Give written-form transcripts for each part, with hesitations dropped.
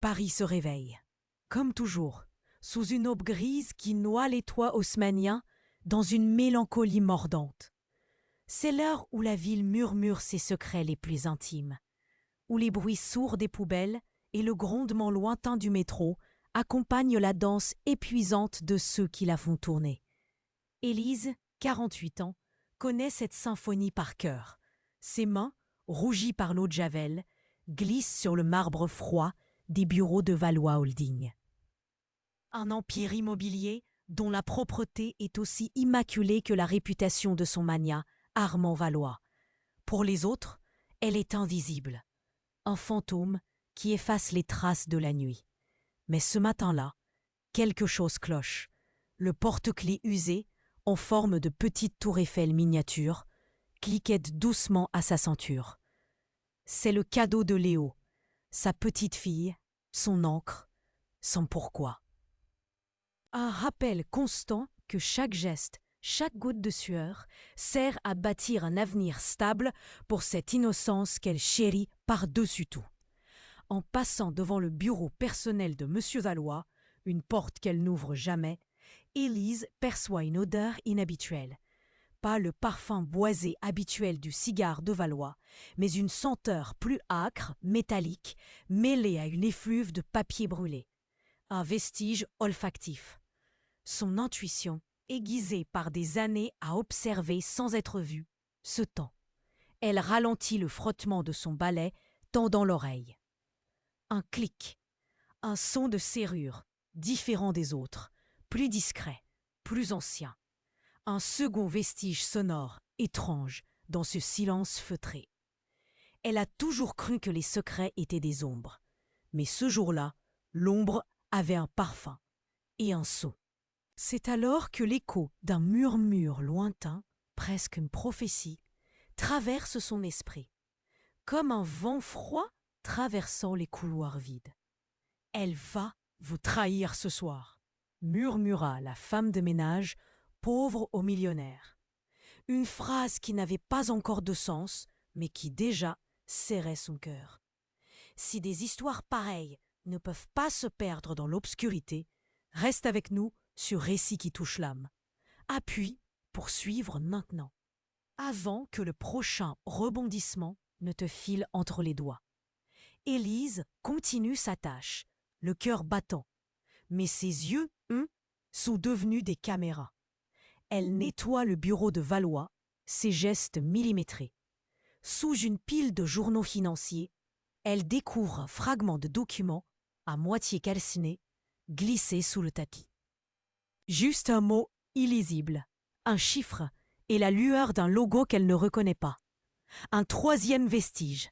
Paris se réveille. Comme toujours, sous une aube grise qui noie les toits haussmanniens dans une mélancolie mordante. C'est l'heure où la ville murmure ses secrets les plus intimes, où les bruits sourds des poubelles et le grondement lointain du métro accompagnent la danse épuisante de ceux qui la font tourner. Élise, 48 ans, connaît cette symphonie par cœur. Ses mains, rougies par l'eau de Javel, glissent sur le marbre froid des bureaux de Valois Holding. Un empire immobilier dont la propreté est aussi immaculée que la réputation de son magnat, Armand Valois. Pour les autres, elle est invisible, un fantôme qui efface les traces de la nuit. Mais ce matin-là, quelque chose cloche. Le porte-clés usé, en forme de petite tour Eiffel miniature, cliquette doucement à sa ceinture. C'est le cadeau de Léo, sa petite fille, son encre, son pourquoi. Un rappel constant que chaque geste, chaque goutte de sueur sert à bâtir un avenir stable pour cette innocence qu'elle chérit par-dessus tout. En passant devant le bureau personnel de M. Valois, une porte qu'elle n'ouvre jamais, Élise perçoit une odeur inhabituelle. Pas le parfum boisé habituel du cigare de Valois, mais une senteur plus âcre, métallique, mêlée à une effluve de papier brûlé. Un vestige olfactif. Son intuition, aiguisée par des années à observer sans être vue, se tend. Elle ralentit le frottement de son balai, tendant l'oreille. Un clic, un son de serrure, différent des autres, plus discret, plus ancien. Un second vestige sonore, étrange, dans ce silence feutré. Elle a toujours cru que les secrets étaient des ombres. Mais ce jour-là, l'ombre avait un parfum et un sceau. C'est alors que l'écho d'un murmure lointain, presque une prophétie, traverse son esprit, comme un vent froid traversant les couloirs vides. « Elle va vous trahir ce soir », murmura la femme de ménage, pauvre au millionnaire. Une phrase qui n'avait pas encore de sens, mais qui déjà serrait son cœur. Si des histoires pareilles ne peuvent pas se perdre dans l'obscurité, reste avec nous sur Récits qui touchent l'âme. Appuie pour suivre maintenant, avant que le prochain rebondissement ne te file entre les doigts. Élise continue sa tâche, le cœur battant, mais ses yeux, eux, sont devenus des caméras. Elle nettoie le bureau de Valois, ses gestes millimétrés. Sous une pile de journaux financiers, elle découvre un fragment de document, à moitié calciné, glissé sous le tapis. Juste un mot illisible, un chiffre et la lueur d'un logo qu'elle ne reconnaît pas. Un troisième vestige.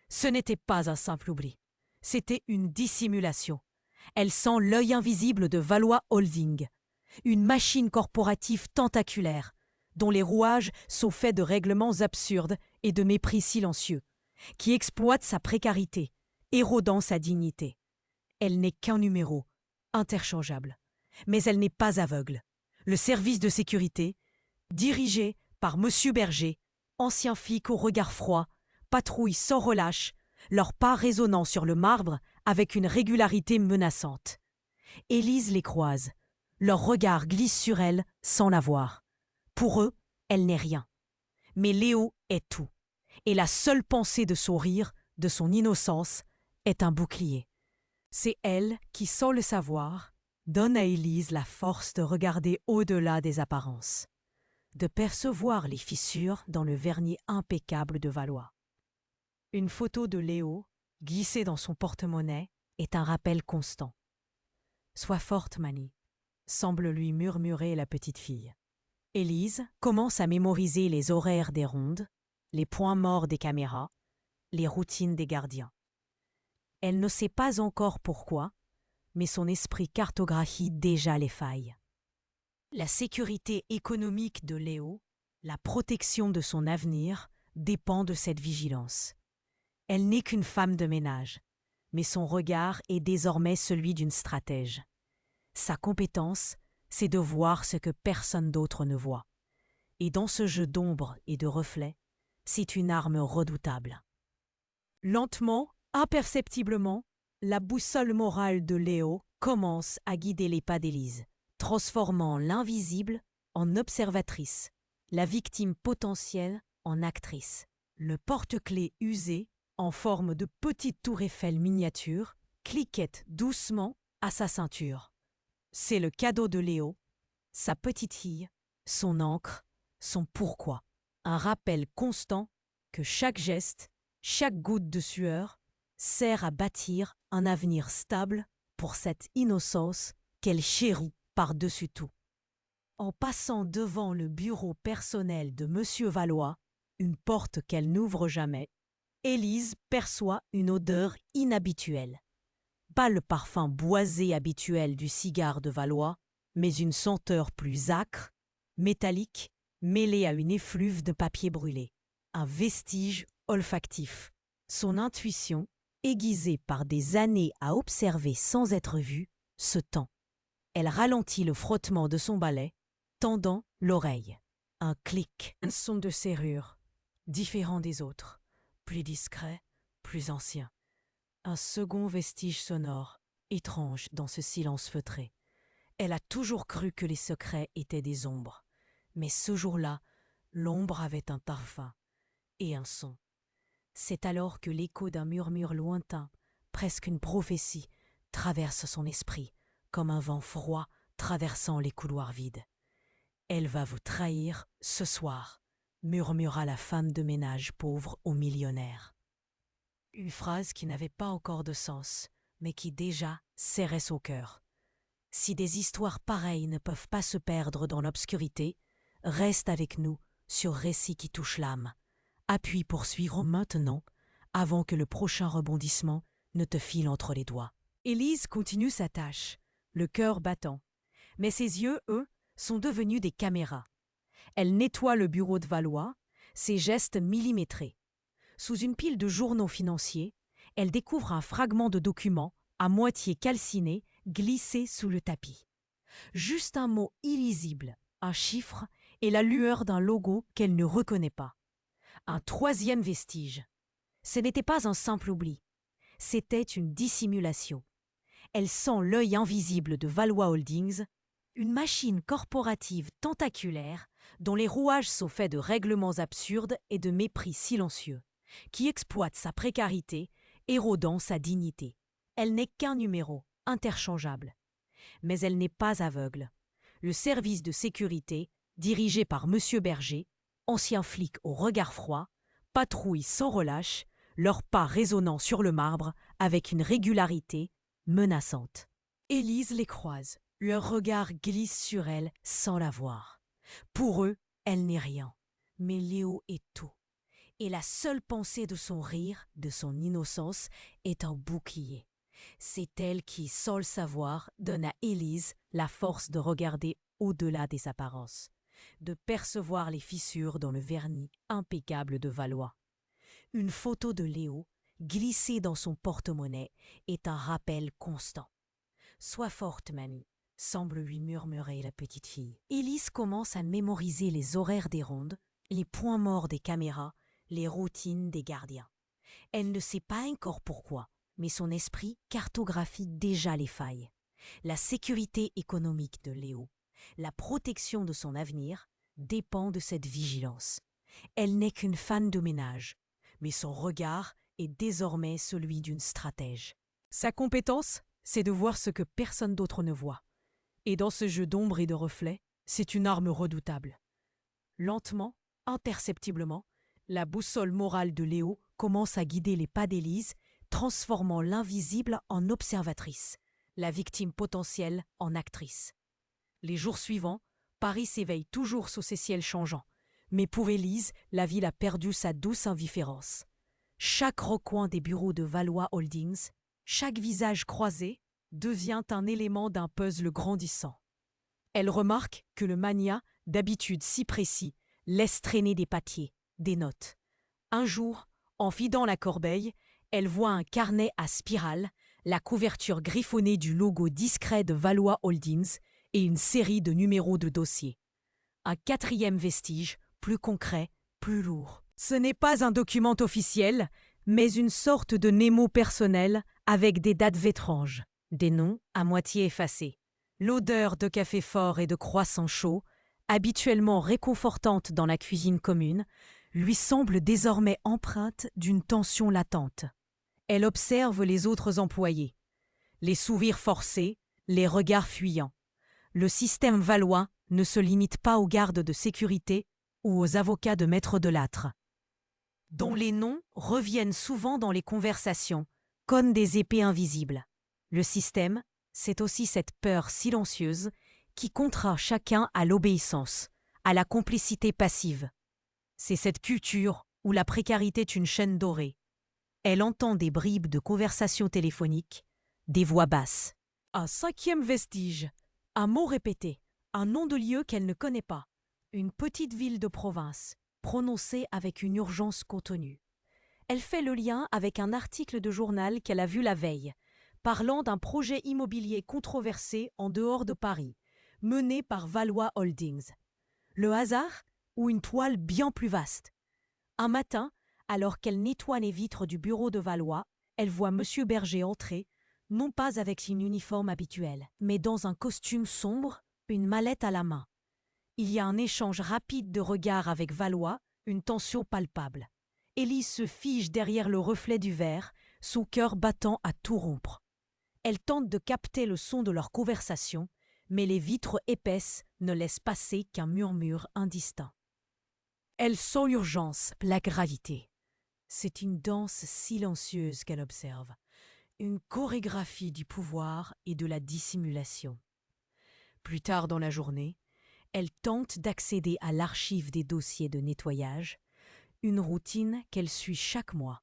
Ce n'était pas un simple oubli, c'était une dissimulation. Elle sent l'œil invisible de Valois Holding, une machine corporative tentaculaire, dont les rouages sont faits de règlements absurdes et de mépris silencieux, qui exploite sa précarité, érodant sa dignité. Elle n'est qu'un numéro, interchangeable. Mais elle n'est pas aveugle. Le service de sécurité, dirigé par M. Berger, ancien flic au regard froid, patrouille sans relâche, leurs pas résonnant sur le marbre avec une régularité menaçante. Élise les croise. Leur regard glisse sur elle sans la voir. Pour eux, elle n'est rien. Mais Léo est tout. Et la seule pensée de son rire, de son innocence, est un bouclier. C'est elle qui, sans le savoir, donne à Élise la force de regarder au-delà des apparences, de percevoir les fissures dans le vernis impeccable de Valois. Une photo de Léo, glissée dans son porte-monnaie, est un rappel constant. « Sois forte, Mani », semble lui murmurer la petite fille. Élise commence à mémoriser les horaires des rondes, les points morts des caméras, les routines des gardiens. Elle ne sait pas encore pourquoi, mais son esprit cartographie déjà les failles. La sécurité économique de Léo, la protection de son avenir, dépend de cette vigilance. Elle n'est qu'une femme de ménage, mais son regard est désormais celui d'une stratège. Sa compétence, c'est de voir ce que personne d'autre ne voit. Et dans ce jeu d'ombre et de reflets, c'est une arme redoutable. Lentement, imperceptiblement, La boussole morale de Léo commence à guider les pas d'Élise, transformant l'invisible en observatrice, la victime potentielle en actrice. Le porte-clés usé, en forme de petite tour Eiffel miniature, cliquette doucement à sa ceinture. C'est le cadeau de Léo, sa petite fille, son encre, son pourquoi. Un rappel constant que chaque geste, chaque goutte de sueur, sert à bâtir un avenir stable pour cette innocence qu'elle chérit par-dessus tout. En passant devant le bureau personnel de M. Valois, une porte qu'elle n'ouvre jamais, Élise perçoit une odeur inhabituelle. Pas le parfum boisé habituel du cigare de Valois, mais une senteur plus âcre, métallique, mêlée à une effluve de papier brûlé. Un vestige olfactif. Son intuition, aiguisée par des années à observer sans être vue, se tend. Elle ralentit le frottement de son balai, tendant l'oreille. Un clic, un son de serrure, différent des autres, plus discret, plus ancien. Un second vestige sonore, étrange dans ce silence feutré. Elle a toujours cru que les secrets étaient des ombres. Mais ce jour-là, l'ombre avait un parfum et un son. C'est alors que l'écho d'un murmure lointain, presque une prophétie, traverse son esprit, comme un vent froid traversant les couloirs vides. « Elle va vous trahir ce soir », murmura la femme de ménage pauvre au millionnaire. Une phrase qui n'avait pas encore de sens, mais qui déjà serrait son cœur. Si des histoires pareilles ne peuvent pas se perdre dans l'obscurité, reste avec nous sur Récits qui touchent l'âme. Appuie pour suivre maintenant, avant que le prochain rebondissement ne te file entre les doigts. Élise continue sa tâche, le cœur battant. Mais ses yeux, eux, sont devenus des caméras. Elle nettoie le bureau de Valois, ses gestes millimétrés. Sous une pile de journaux financiers, elle découvre un fragment de document, à moitié calciné, glissé sous le tapis. Juste un mot illisible, un chiffre et la lueur d'un logo qu'elle ne reconnaît pas. Un troisième vestige. Ce n'était pas un simple oubli, c'était une dissimulation. Elle sent l'œil invisible de Valois Holdings, une machine corporative tentaculaire dont les rouages sont faits de règlements absurdes et de mépris silencieux, qui exploite sa précarité, érodant sa dignité. Elle n'est qu'un numéro, interchangeable. Mais elle n'est pas aveugle. Le service de sécurité, dirigé par M. Berger, ancien flic au regard froid, patrouille sans relâche, leurs pas résonnant sur le marbre avec une régularité menaçante. Élise les croise, leur regard glisse sur elle sans la voir. Pour eux, elle n'est rien, mais Léo est tout. Et la seule pensée de son rire, de son innocence, est un bouclier. C'est elle qui, sans le savoir, donne à Élise la force de regarder au-delà des apparences, de percevoir les fissures dans le vernis impeccable de Valois. Une photo de Léo, glissée dans son porte-monnaie, est un rappel constant. « Sois forte, mamie », semble lui murmurer la petite fille. Élise commence à mémoriser les horaires des rondes, les points morts des caméras, les routines des gardiens. Elle ne sait pas encore pourquoi, mais son esprit cartographie déjà les failles. La sécurité économique de Léo, la protection de son avenir, dépend de cette vigilance. Elle n'est qu'une femme de ménage, mais son regard est désormais celui d'une stratège. Sa compétence, c'est de voir ce que personne d'autre ne voit. Et dans ce jeu d'ombre et de reflets, c'est une arme redoutable. Lentement, imperceptiblement, la boussole morale de Léo commence à guider les pas d'Élise, transformant l'invisible en observatrice, la victime potentielle en actrice. Les jours suivants, Paris s'éveille toujours sous ces ciels changeants. Mais pour Élise, la ville a perdu sa douce indifférence. Chaque recoin des bureaux de Valois Holdings, chaque visage croisé, devient un élément d'un puzzle grandissant. Elle remarque que le magnat, d'habitude si précis, laisse traîner des papiers, des notes. Un jour, en vidant la corbeille, elle voit un carnet à spirale, la couverture griffonnée du logo discret de Valois Holdings et une série de numéros de dossier. Un quatrième vestige, plus concret, plus lourd. Ce n'est pas un document officiel, mais une sorte de Nemo personnel avec des dates étranges, des noms à moitié effacés. L'odeur de café fort et de croissant chaud, habituellement réconfortante dans la cuisine commune, lui semble désormais empreinte d'une tension latente. Elle observe les autres employés, les sourires forcés, les regards fuyants. Le système valois ne se limite pas aux gardes de sécurité ou aux avocats de maître de l'âtre, dont les noms reviennent souvent dans les conversations, comme des épées invisibles. Le système, c'est aussi cette peur silencieuse qui contraint chacun à l'obéissance, à la complicité passive. C'est cette culture où la précarité est une chaîne dorée. Elle entend des bribes de conversations téléphoniques, des voix basses. Un cinquième vestige, un mot répété, un nom de lieu qu'elle ne connaît pas, une petite ville de province, prononcée avec une urgence contenue. Elle fait le lien avec un article de journal qu'elle a vu la veille, parlant d'un projet immobilier controversé en dehors de Paris, mené par Valois Holdings. Le hasard ou une toile bien plus vaste? Un matin, alors qu'elle nettoie les vitres du bureau de Valois, elle voit M. Berger entrer, non pas avec son uniforme habituel, mais dans un costume sombre, une mallette à la main. Il y a un échange rapide de regards avec Valois, une tension palpable. Élise se fige derrière le reflet du verre, son cœur battant à tout rompre. Elle tente de capter le son de leur conversation, mais les vitres épaisses ne laissent passer qu'un murmure indistinct. Elle sent l'urgence, la gravité. C'est une danse silencieuse qu'elle observe, une chorégraphie du pouvoir et de la dissimulation. Plus tard dans la journée, elle tente d'accéder à l'archive des dossiers de nettoyage, une routine qu'elle suit chaque mois,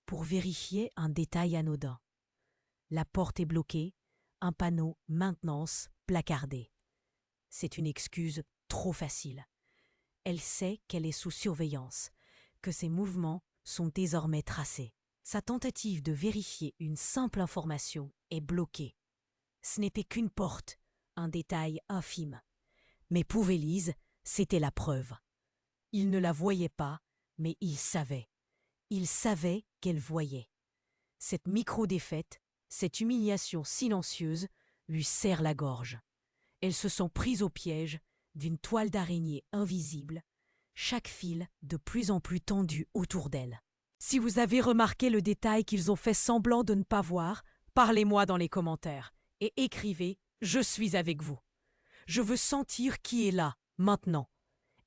pour vérifier un détail anodin. La porte est bloquée, un panneau « Maintenance » placardé. C'est une excuse trop facile. Elle sait qu'elle est sous surveillance, que ses mouvements sont désormais tracés. Sa tentative de vérifier une simple information est bloquée. Ce n'était qu'une porte, un détail infime. Mais pour Élise, c'était la preuve. Il ne la voyait pas, mais il savait. Il savait qu'elle voyait. Cette micro-défaite, cette humiliation silencieuse, lui serre la gorge. Elle se sent prise au piège d'une toile d'araignée invisible, chaque fil de plus en plus tendu autour d'elle. Si vous avez remarqué le détail qu'ils ont fait semblant de ne pas voir, parlez-moi dans les commentaires et écrivez « Je suis avec vous ». Je veux sentir qui est là, maintenant.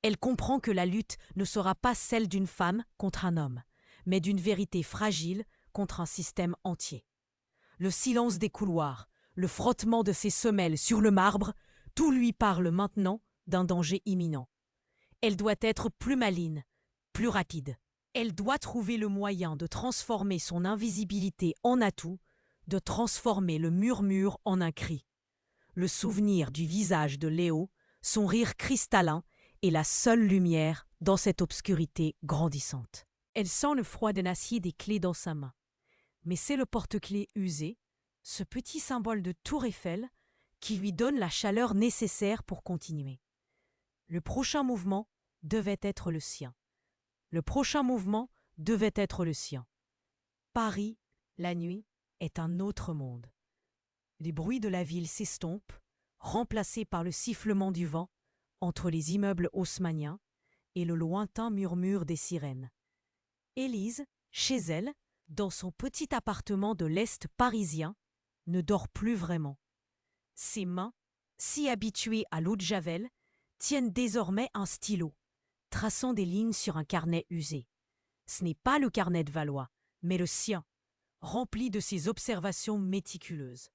Elle comprend que la lutte ne sera pas celle d'une femme contre un homme, mais d'une vérité fragile contre un système entier. Le silence des couloirs, le frottement de ses semelles sur le marbre, tout lui parle maintenant d'un danger imminent. Elle doit être plus maligne, plus rapide. Elle doit trouver le moyen de transformer son invisibilité en atout, de transformer le murmure en un cri. Le souvenir du visage de Léo, son rire cristallin, est la seule lumière dans cette obscurité grandissante. Elle sent le froid tenacier des clés dans sa main. Mais c'est le porte-clés usé, ce petit symbole de Tour Eiffel, qui lui donne la chaleur nécessaire pour continuer. Le prochain mouvement devait être le sien. Le prochain mouvement devait être le sien. Paris, la nuit, est un autre monde. Les bruits de la ville s'estompent, remplacés par le sifflement du vent entre les immeubles haussmanniens et le lointain murmure des sirènes. Élise, chez elle, dans son petit appartement de l'Est parisien, ne dort plus vraiment. Ses mains, si habituées à l'eau de Javel, tiennent désormais un stylo, traçant des lignes sur un carnet usé. Ce n'est pas le carnet de Valois, mais le sien, rempli de ses observations méticuleuses.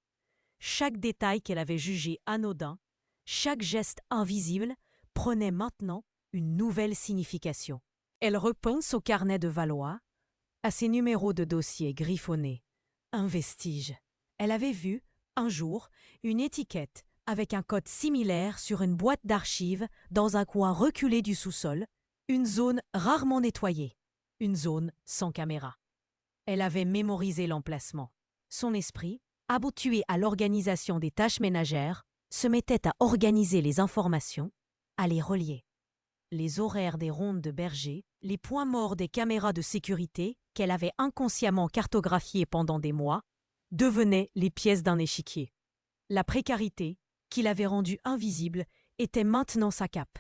Chaque détail qu'elle avait jugé anodin, chaque geste invisible, prenait maintenant une nouvelle signification. Elle repense au carnet de Valois, à ses numéros de dossier griffonnés. Un vestige. Elle avait vu, un jour, une étiquette avec un code similaire sur une boîte d'archives dans un coin reculé du sous-sol, une zone rarement nettoyée, une zone sans caméra. Elle avait mémorisé l'emplacement. Son esprit, habitué à l'organisation des tâches ménagères, se mettait à organiser les informations, à les relier. Les horaires des rondes de Berger, les points morts des caméras de sécurité qu'elle avait inconsciemment cartographiés pendant des mois, devenaient les pièces d'un échiquier. La précarité, qui l'avait rendue invisible, était maintenant sa cape.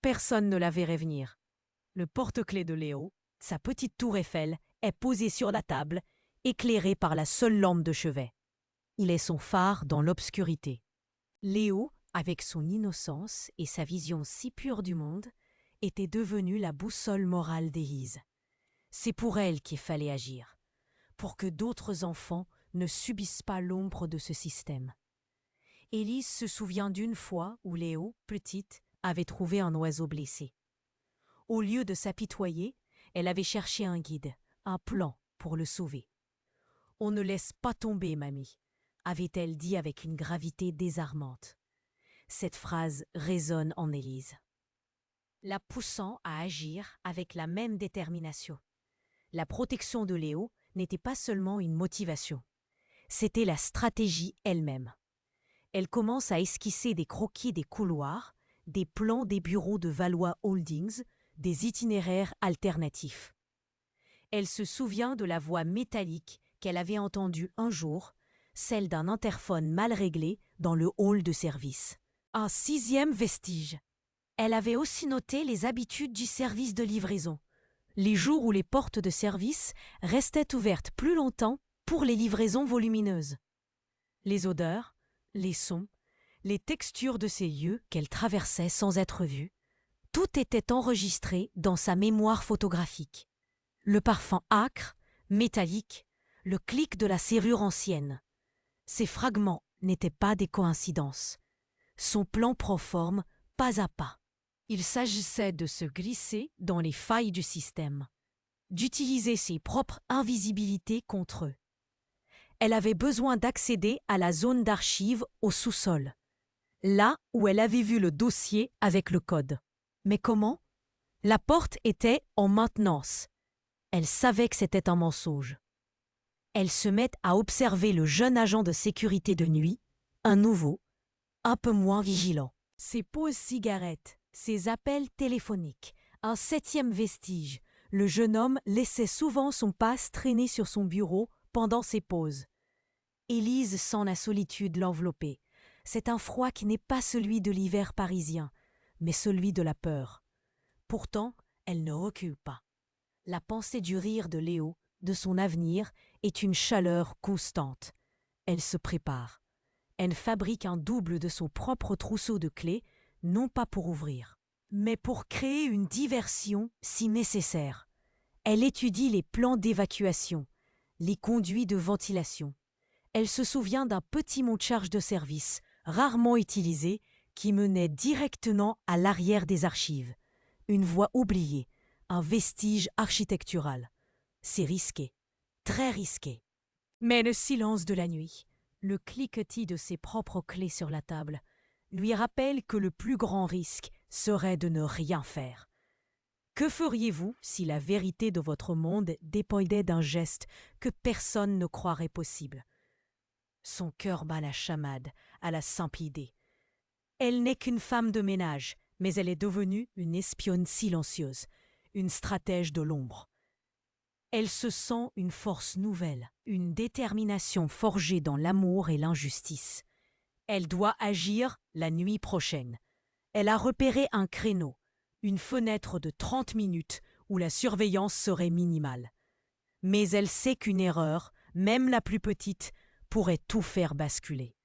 Personne ne la verrait venir. Le porte-clés de Léo, sa petite tour Eiffel, est posé sur la table, éclairé par la seule lampe de chevet. Il est son phare dans l'obscurité. Léo, avec son innocence et sa vision si pure du monde, était devenu la boussole morale d'Élise. C'est pour elle qu'il fallait agir, pour que d'autres enfants ne subissent pas l'ombre de ce système. Élise se souvient d'une fois où Léo, petite, avait trouvé un oiseau blessé. Au lieu de s'apitoyer, elle avait cherché un guide, un plan pour le sauver. « On ne laisse pas tomber, mamie », avait-elle dit avec une gravité désarmante. Cette phrase résonne en Élise, la poussant à agir avec la même détermination. La protection de Léo n'était pas seulement une motivation, c'était la stratégie elle-même. Elle commence à esquisser des croquis des couloirs, des plans des bureaux de Valois Holdings, des itinéraires alternatifs. Elle se souvient de la voix métallique qu'elle avait entendue un jour, celle d'un interphone mal réglé dans le hall de service. Un 6e vestige. Elle avait aussi noté les habitudes du service de livraison. Les jours où les portes de service restaient ouvertes plus longtemps pour les livraisons volumineuses. Les odeurs, les sons, les textures de ces lieux qu'elle traversait sans être vue, tout était enregistré dans sa mémoire photographique. Le parfum âcre, métallique, le clic de la serrure ancienne. Ces fragments n'étaient pas des coïncidences. Son plan prend forme pas à pas. Il s'agissait de se glisser dans les failles du système, d'utiliser ses propres invisibilités contre eux. Elle avait besoin d'accéder à la zone d'archives au sous-sol, là où elle avait vu le dossier avec le code. Mais comment? La porte était en maintenance. Elle savait que c'était un mensonge. Elle se met à observer le jeune agent de sécurité de nuit, un nouveau, un peu moins vigilant. Ses pauses cigarettes, ses appels téléphoniques, un 7e vestige. Le jeune homme laissait souvent son passe traîner sur son bureau pendant ses pauses. Élise sent la solitude l'envelopper. C'est un froid qui n'est pas celui de l'hiver parisien, mais celui de la peur. Pourtant, elle ne recule pas. La pensée du rire de Léo, de son avenir, est une chaleur constante. Elle se prépare. Elle fabrique un double de son propre trousseau de clés, non pas pour ouvrir, mais pour créer une diversion si nécessaire. Elle étudie les plans d'évacuation, les conduits de ventilation. Elle se souvient d'un petit monte-charge de service, rarement utilisé, qui menait directement à l'arrière des archives. Une voie oubliée, un vestige architectural. C'est risqué, très risqué. Mais le silence de la nuit, le cliquetis de ses propres clés sur la table, lui rappelle que le plus grand risque serait de ne rien faire. Que feriez-vous si la vérité de votre monde dépendait d'un geste que personne ne croirait possible? Son cœur bat la chamade à la simple idée. Elle n'est qu'une femme de ménage, mais elle est devenue une espionne silencieuse, une stratège de l'ombre. Elle se sent une force nouvelle, une détermination forgée dans l'amour et l'injustice. Elle doit agir la nuit prochaine. Elle a repéré un créneau, une fenêtre de 30 minutes où la surveillance serait minimale. Mais elle sait qu'une erreur, même la plus petite, pourrait tout faire basculer.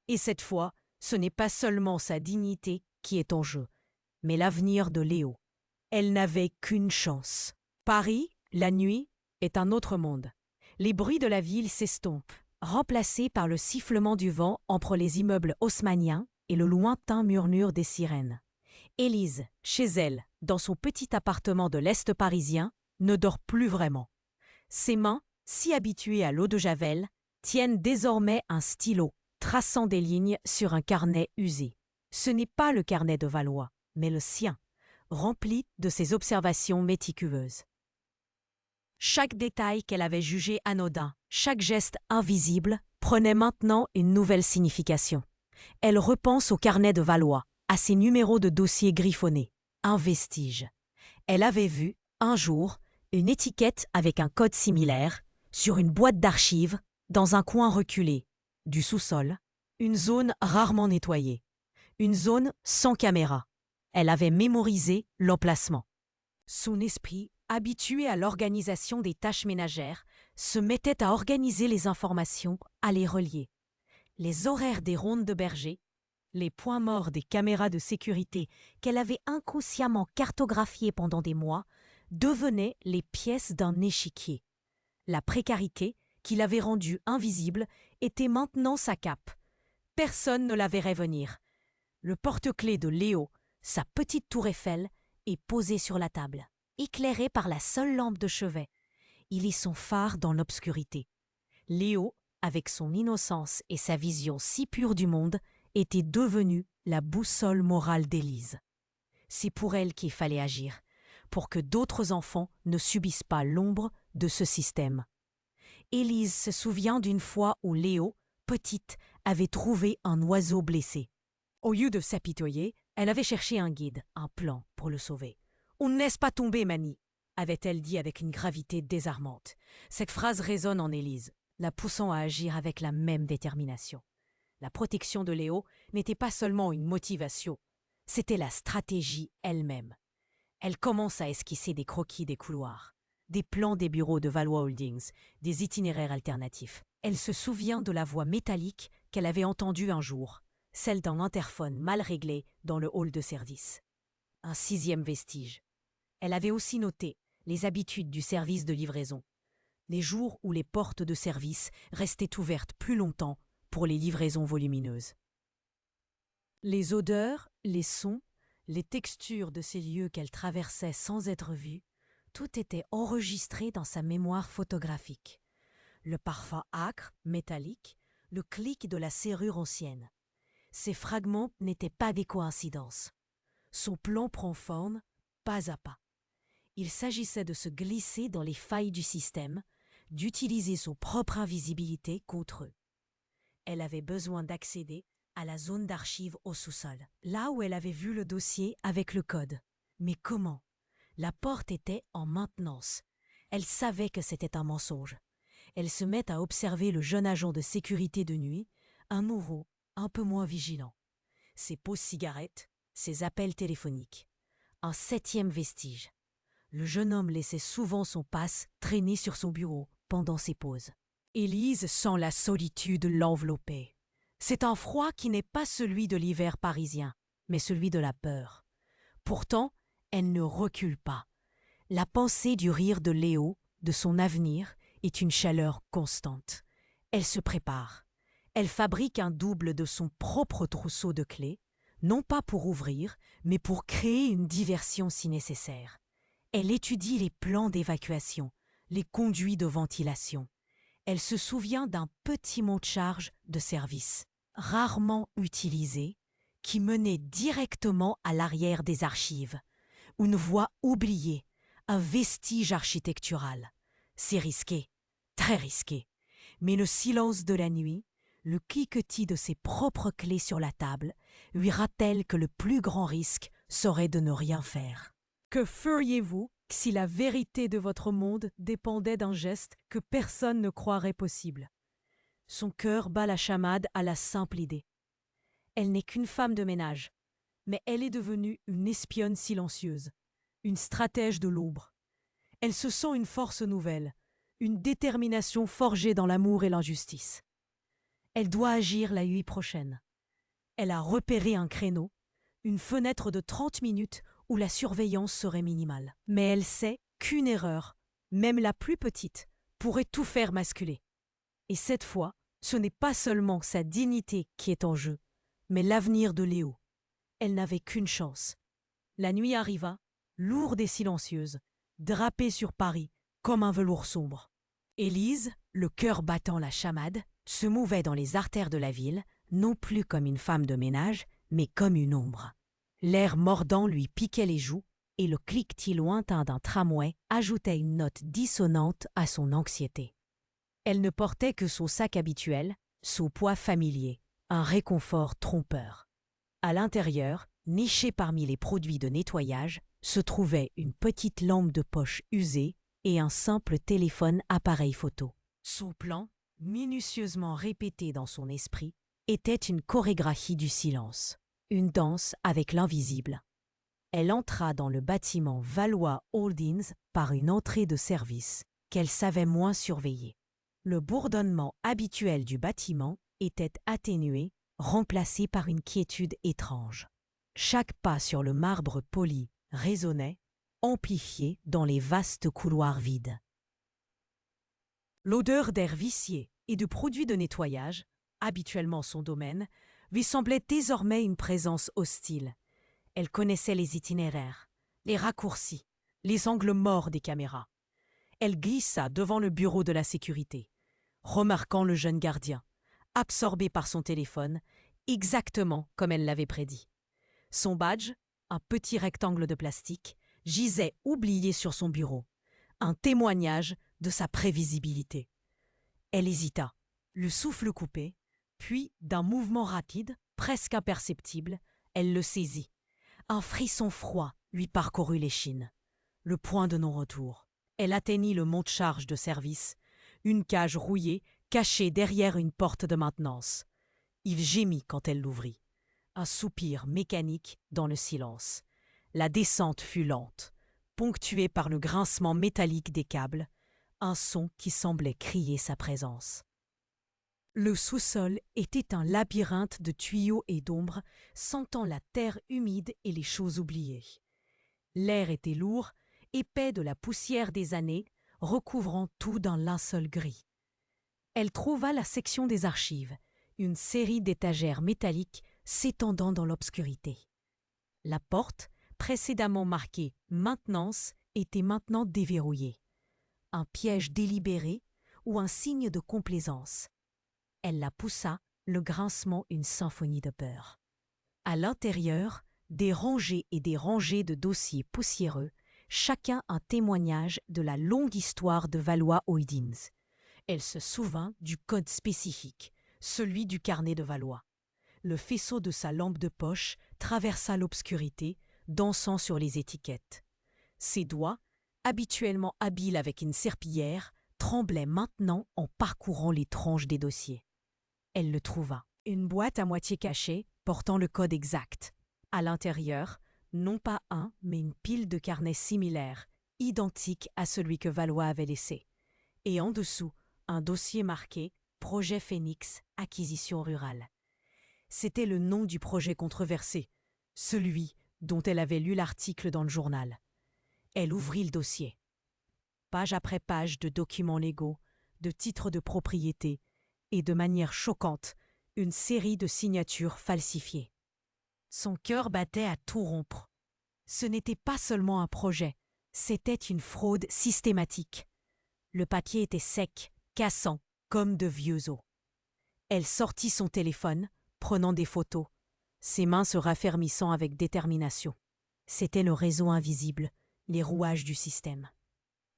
Et cette fois, ce n'est pas seulement sa dignité qui est en jeu, mais l'avenir de Léo. Elle n'avait qu'une chance. Paris, la nuit, est un autre monde. Les bruits de la ville s'estompent, remplacés par le sifflement du vent entre les immeubles haussmanniens et le lointain murmure des sirènes. Élise, chez elle, dans son petit appartement de l'Est parisien, ne dort plus vraiment. Ses mains, si habituées à l'eau de Javel, tiennent désormais un stylo, traçant des lignes sur un carnet usé. Ce n'est pas le carnet de Valois, mais le sien, rempli de ses observations méticuleuses. Chaque détail qu'elle avait jugé anodin, chaque geste invisible, prenait maintenant une nouvelle signification. Elle repense au carnet de Valois, à ses numéros de dossier griffonnés. Un vestige. Elle avait vu, un jour, une étiquette avec un code similaire, sur une boîte d'archives, dans un coin reculé du sous-sol, une zone rarement nettoyée, une zone sans caméra. Elle avait mémorisé l'emplacement. Son esprit, habitué à l'organisation des tâches ménagères, se mettait à organiser les informations, à les relier. Les horaires des rondes de berger, les points morts des caméras de sécurité qu'elle avait inconsciemment cartographiées pendant des mois, devenaient les pièces d'un échiquier. La précarité, qui l'avait rendue invisible, était maintenant sa cape. Personne ne la verrait venir. Le porte-clés de Léo, sa petite tour Eiffel, est posé sur la table, éclairé par la seule lampe de chevet. Il est son phare dans l'obscurité. Léo, avec son innocence et sa vision si pure du monde, était devenu la boussole morale d'Élise. C'est pour elle qu'il fallait agir, pour que d'autres enfants ne subissent pas l'ombre de ce système. Élise se souvient d'une fois où Léo, petite, avait trouvé un oiseau blessé. Au lieu de s'apitoyer, elle avait cherché un guide, un plan pour le sauver. « On ne laisse pas tomber, Mani !» avait-elle dit avec une gravité désarmante. Cette phrase résonne en Élise, la poussant à agir avec la même détermination. La protection de Léo n'était pas seulement une motivation, c'était la stratégie elle-même. Elle commence à esquisser des croquis des couloirs, des plans des bureaux de Valois Holdings, des itinéraires alternatifs. Elle se souvient de la voix métallique qu'elle avait entendue un jour, celle d'un interphone mal réglé dans le hall de service. Un 6e vestige. Elle avait aussi noté les habitudes du service de livraison, les jours où les portes de service restaient ouvertes plus longtemps pour les livraisons volumineuses. Les odeurs, les sons, les textures de ces lieux qu'elle traversait sans être vue, tout était enregistré dans sa mémoire photographique. Le parfum âcre, métallique, le clic de la serrure ancienne. Ces fragments n'étaient pas des coïncidences. Son plan prend forme pas à pas. Il s'agissait de se glisser dans les failles du système, d'utiliser son propre invisibilité contre eux. Elle avait besoin d'accéder à la zone d'archives au sous-sol, là où elle avait vu le dossier avec le code. Mais comment? La porte était en maintenance. Elle savait que c'était un mensonge. Elle se met à observer le jeune agent de sécurité de nuit, un nouveau, un peu moins vigilant. Ses pauses cigarettes, ses appels téléphoniques. Un 7e vestige. Le jeune homme laissait souvent son passe traîner sur son bureau pendant ses pauses. Élise sent la solitude l'envelopper. C'est un froid qui n'est pas celui de l'hiver parisien, mais celui de la peur. Pourtant, elle ne recule pas. La pensée du rire de Léo, de son avenir, est une chaleur constante. Elle se prépare. Elle fabrique un double de son propre trousseau de clés, non pas pour ouvrir, mais pour créer une diversion si nécessaire. Elle étudie les plans d'évacuation, les conduits de ventilation. Elle se souvient d'un petit mot de charge de service, rarement utilisé, qui menait directement à l'arrière des archives. Une voie oubliée, un vestige architectural. C'est risqué, très risqué. Mais le silence de la nuit, le cliquetis de ses propres clés sur la table, lui rappelle que le plus grand risque serait de ne rien faire. Que feriez-vous si la vérité de votre monde dépendait d'un geste que personne ne croirait possible? Son cœur bat la chamade à la simple idée. Elle n'est qu'une femme de ménage, mais elle est devenue une espionne silencieuse, une stratège de l'ombre. Elle se sent une force nouvelle, une détermination forgée dans l'amour et l'injustice. Elle doit agir la nuit prochaine. Elle a repéré un créneau, une fenêtre de 30 minutes où la surveillance serait minimale. Mais elle sait qu'une erreur, même la plus petite, pourrait tout faire basculer. Et cette fois, ce n'est pas seulement sa dignité qui est en jeu, mais l'avenir de Léo. Elle n'avait qu'une chance. La nuit arriva, lourde et silencieuse, drapée sur Paris comme un velours sombre. Élise, le cœur battant la chamade, se mouvait dans les artères de la ville, non plus comme une femme de ménage, mais comme une ombre. L'air mordant lui piquait les joues et le cliquetis lointain d'un tramway ajoutait une note dissonante à son anxiété. Elle ne portait que son sac habituel, son poids familier, un réconfort trompeur. À l'intérieur, nichée parmi les produits de nettoyage, se trouvait une petite lampe de poche usée et un simple téléphone appareil photo. Son plan, minutieusement répétée dans son esprit, était une chorégraphie du silence, une danse avec l'invisible. Elle entra dans le bâtiment Valois Holdings par une entrée de service qu'elle savait moins surveiller. Le bourdonnement habituel du bâtiment était atténué, remplacé par une quiétude étrange. Chaque pas sur le marbre poli résonnait, amplifié dans les vastes couloirs vides. L'odeur d'air vicié et de produits de nettoyage, habituellement son domaine, lui semblait désormais une présence hostile. Elle connaissait les itinéraires, les raccourcis, les angles morts des caméras. Elle glissa devant le bureau de la sécurité, remarquant le jeune gardien, absorbé par son téléphone, exactement comme elle l'avait prédit. Son badge, un petit rectangle de plastique, gisait oublié sur son bureau, un témoignage de sa prévisibilité. Elle hésita, le souffle coupé, puis, d'un mouvement rapide, presque imperceptible, elle le saisit. Un frisson froid lui parcourut l'échine. Le point de non-retour. Elle atteignit le monte-charge de service, une cage rouillée cachée derrière une porte de maintenance. Il gémit quand elle l'ouvrit. Un soupir mécanique dans le silence. La descente fut lente, ponctuée par le grincement métallique des câbles, un son qui semblait crier sa présence. Le sous-sol était un labyrinthe de tuyaux et d'ombres, sentant la terre humide et les choses oubliées. L'air était lourd, épais de la poussière des années, recouvrant tout d'un linceul gris. Elle trouva la section des archives, une série d'étagères métalliques s'étendant dans l'obscurité. La porte, précédemment marquée « Maintenance », était maintenant déverrouillée. Un piège délibéré ou un signe de complaisance. Elle la poussa, le grincement une symphonie de peur. À l'intérieur, des rangées et des rangées de dossiers poussiéreux, chacun un témoignage de la longue histoire de Valois Holdings. Elle se souvint du code spécifique, celui du carnet de Valois. Le faisceau de sa lampe de poche traversa l'obscurité, dansant sur les étiquettes. Ses doigts, habituellement habiles avec une serpillière, tremblaient maintenant en parcourant les tranches des dossiers. Elle le trouva. Une boîte à moitié cachée, portant le code exact. À l'intérieur, non pas un, mais une pile de carnets similaires, identiques à celui que Valois avait laissé. Et en dessous, un dossier marqué « Projet Phénix, acquisition rurale ». C'était le nom du projet controversé, celui dont elle avait lu l'article dans le journal. Elle ouvrit le dossier. Page après page de documents légaux, de titres de propriété, et de manière choquante, une série de signatures falsifiées. Son cœur battait à tout rompre. Ce n'était pas seulement un projet, c'était une fraude systématique. Le papier était sec, cassant, comme de vieux os. Elle sortit son téléphone, prenant des photos, ses mains se raffermissant avec détermination. C'était le réseau invisible, les rouages du système.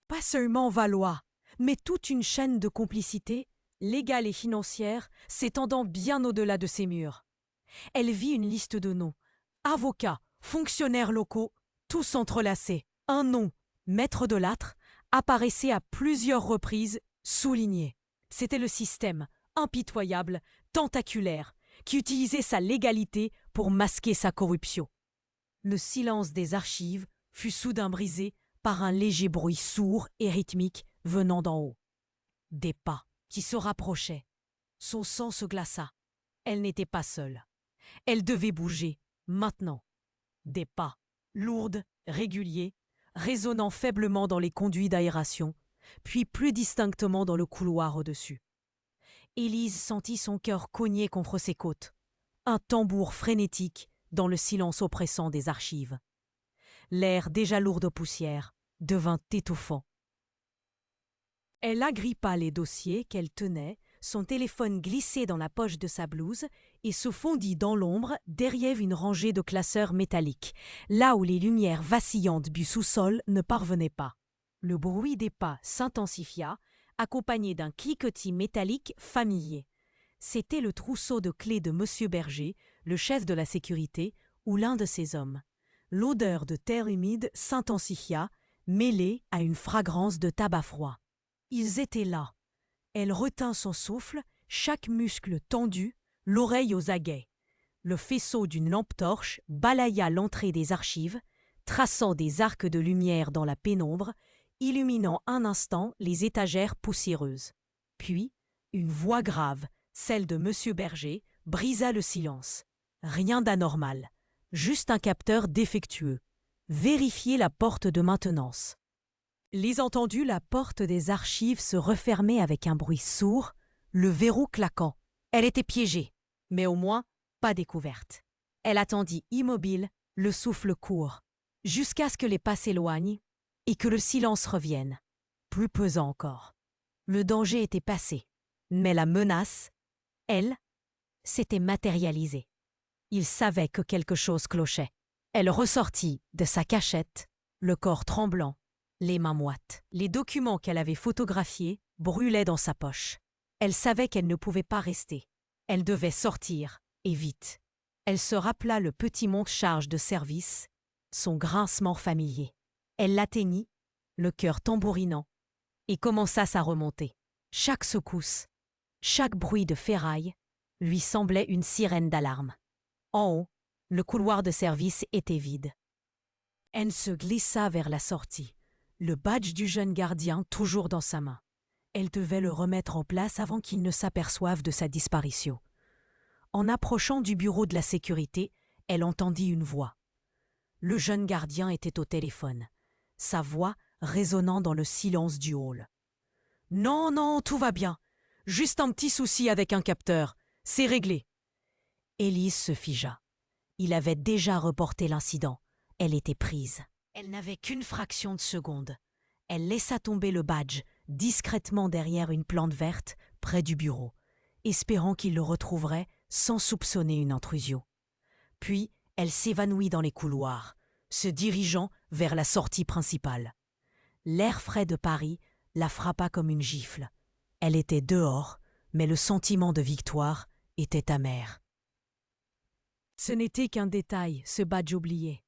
Pas seulement Valois, mais toute une chaîne de complicité, légale et financière, s'étendant bien au-delà de ses murs. Elle vit une liste de noms, avocats, fonctionnaires locaux, tous entrelacés. Un nom, Maître de Lattre, apparaissait à plusieurs reprises, souligné. C'était le système, impitoyable, tentaculaire, qui utilisait sa légalité pour masquer sa corruption. Le silence des archives fut soudain brisé par un léger bruit sourd et rythmique venant d'en haut. Des pas qui se rapprochaient. Son sang se glaça. Elle n'était pas seule. Elle devait bouger, maintenant. Des pas, lourds, réguliers, résonnant faiblement dans les conduits d'aération, puis plus distinctement dans le couloir au-dessus. Élise sentit son cœur cogner contre ses côtes. Un tambour frénétique dans le silence oppressant des archives. L'air déjà lourd de poussière devint étouffant. Elle agrippa les dossiers qu'elle tenait, son téléphone glissé dans la poche de sa blouse et se fondit dans l'ombre derrière une rangée de classeurs métalliques, là où les lumières vacillantes du sous-sol ne parvenaient pas. Le bruit des pas s'intensifia, accompagné d'un cliquetis métallique familier. C'était le trousseau de clés de M. Berger, le chef de la sécurité, ou l'un de ses hommes. L'odeur de terre humide s'intensifia, mêlée à une fragrance de tabac froid. Ils étaient là. Elle retint son souffle, chaque muscle tendu, l'oreille aux aguets. Le faisceau d'une lampe torche balaya l'entrée des archives, traçant des arcs de lumière dans la pénombre, illuminant un instant les étagères poussiéreuses. Puis, une voix grave, celle de M. Berger, brisa le silence. Rien d'anormal, juste un capteur défectueux. Vérifiez la porte de maintenance. Les entendus, la porte des archives se refermait avec un bruit sourd, le verrou claquant. Elle était piégée, mais au moins pas découverte. Elle attendit immobile, le souffle court, jusqu'à ce que les pas s'éloignent et que le silence revienne, plus pesant encore. Le danger était passé, mais la menace, elle, s'était matérialisée. Il savait que quelque chose clochait. Elle ressortit de sa cachette, le corps tremblant, les mains moites. Les documents qu'elle avait photographiés brûlaient dans sa poche. Elle savait qu'elle ne pouvait pas rester. Elle devait sortir, et vite. Elle se rappela le petit monte-charge de service, son grincement familier. Elle l'atteignit, le cœur tambourinant, et commença sa remontée. Chaque secousse, chaque bruit de ferraille lui semblait une sirène d'alarme. En haut, le couloir de service était vide. Elle se glissa vers la sortie, le badge du jeune gardien toujours dans sa main. Elle devait le remettre en place avant qu'il ne s'aperçoive de sa disparition. En approchant du bureau de la sécurité, elle entendit une voix. Le jeune gardien était au téléphone, sa voix résonnant dans le silence du hall. « Non, non, tout va bien. Juste un petit souci avec un capteur. C'est réglé. » Élise se figea. Il avait déjà reporté l'incident. Elle était prise. Elle n'avait qu'une fraction de seconde. Elle laissa tomber le badge discrètement derrière une plante verte près du bureau, espérant qu'il le retrouverait sans soupçonner une intrusion. Puis, elle s'évanouit dans les couloirs, se dirigeant vers la sortie principale. L'air frais de Paris la frappa comme une gifle. Elle était dehors, mais le sentiment de victoire était amer. Ce n'était qu'un détail, ce badge oublié.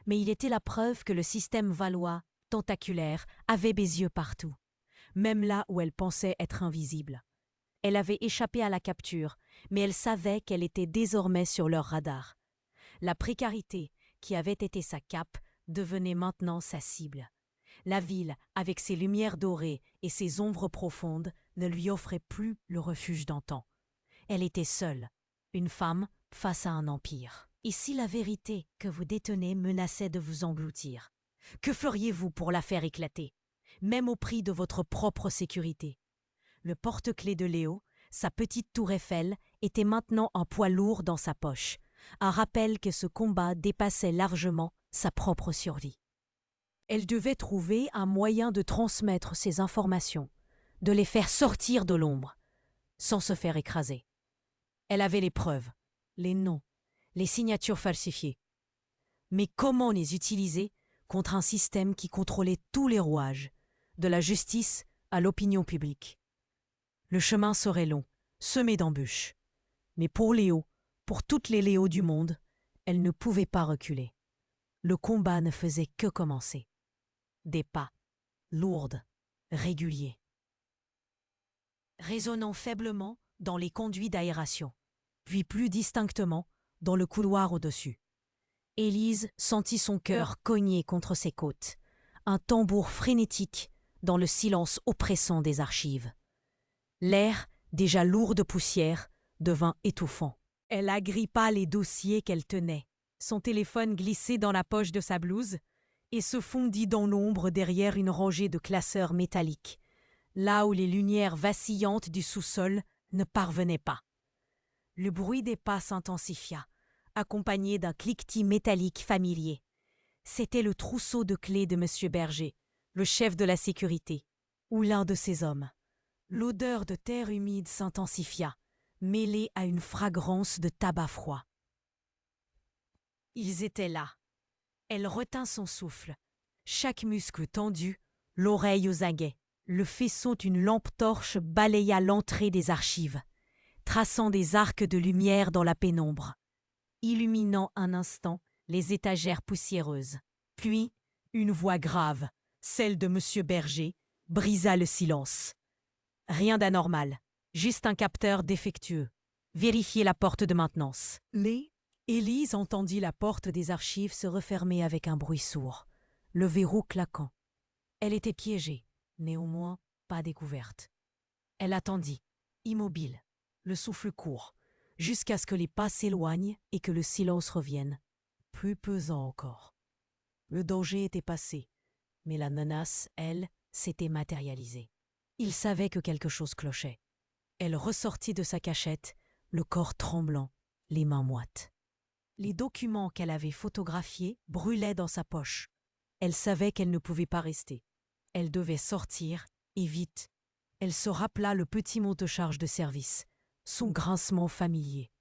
Mais il était la preuve que le système valois, tentaculaire, avait des yeux partout, même là où elle pensait être invisible. Elle avait échappé à la capture, mais elle savait qu'elle était désormais sur leur radar. La précarité, qui avait été sa cape, devenait maintenant sa cible. La ville, avec ses lumières dorées et ses ombres profondes, ne lui offrait plus le refuge d'antan. Elle était seule, une femme face à un empire. Et si la vérité que vous détenez menaçait de vous engloutir, que feriez-vous pour la faire éclater, même au prix de votre propre sécurité? Le porte-clés de Léo, sa petite tour Eiffel, était maintenant un poids lourd dans sa poche, un rappel que ce combat dépassait largement sa propre survie. Elle devait trouver un moyen de transmettre ces informations, de les faire sortir de l'ombre, sans se faire écraser. Elle avait les preuves, les noms, les signatures falsifiées. Mais comment les utiliser contre un système qui contrôlait tous les rouages, de la justice à l'opinion publique? Le chemin serait long, semé d'embûches. Mais pour Léo, pour toutes les Léos du monde, elle ne pouvait pas reculer. Le combat ne faisait que commencer. Des pas, lourds, réguliers, résonnant faiblement dans les conduits d'aération, puis plus distinctement dans le couloir au-dessus. Élise sentit son cœur cogner contre ses côtes, un tambour frénétique dans le silence oppressant des archives. L'air, déjà lourd de poussière, devint étouffant. Elle agrippa les dossiers qu'elle tenait, son téléphone glissé dans la poche de sa blouse, et se fondit dans l'ombre derrière une rangée de classeurs métalliques, là où les lumières vacillantes du sous-sol ne parvenaient pas. Le bruit des pas s'intensifia, accompagné d'un cliquetis métallique familier. C'était le trousseau de clés de M. Berger, le chef de la sécurité, ou l'un de ses hommes. L'odeur de terre humide s'intensifia, mêlée à une fragrance de tabac froid. Ils étaient là. Elle retint son souffle, chaque muscle tendu, l'oreille aux aguets. Le faisceau d'une lampe torche balaya l'entrée des archives, traçant des arcs de lumière dans la pénombre, illuminant un instant les étagères poussiéreuses. Puis, une voix grave, celle de M. Berger, brisa le silence. Rien d'anormal, juste un capteur défectueux. Vérifiez la porte de maintenance. Élise entendit la porte des archives se refermer avec un bruit sourd, le verrou claquant. Elle était piégée, néanmoins pas découverte. Elle attendit, immobile, le souffle court, jusqu'à ce que les pas s'éloignent et que le silence revienne, plus pesant encore. Le danger était passé, mais la menace, elle, s'était matérialisée. Il savait que quelque chose clochait. Elle ressortit de sa cachette, le corps tremblant, les mains moites. Les documents qu'elle avait photographiés brûlaient dans sa poche. Elle savait qu'elle ne pouvait pas rester. Elle devait sortir, et vite. Elle se rappela le petit monte-charge de service, son grincement familier.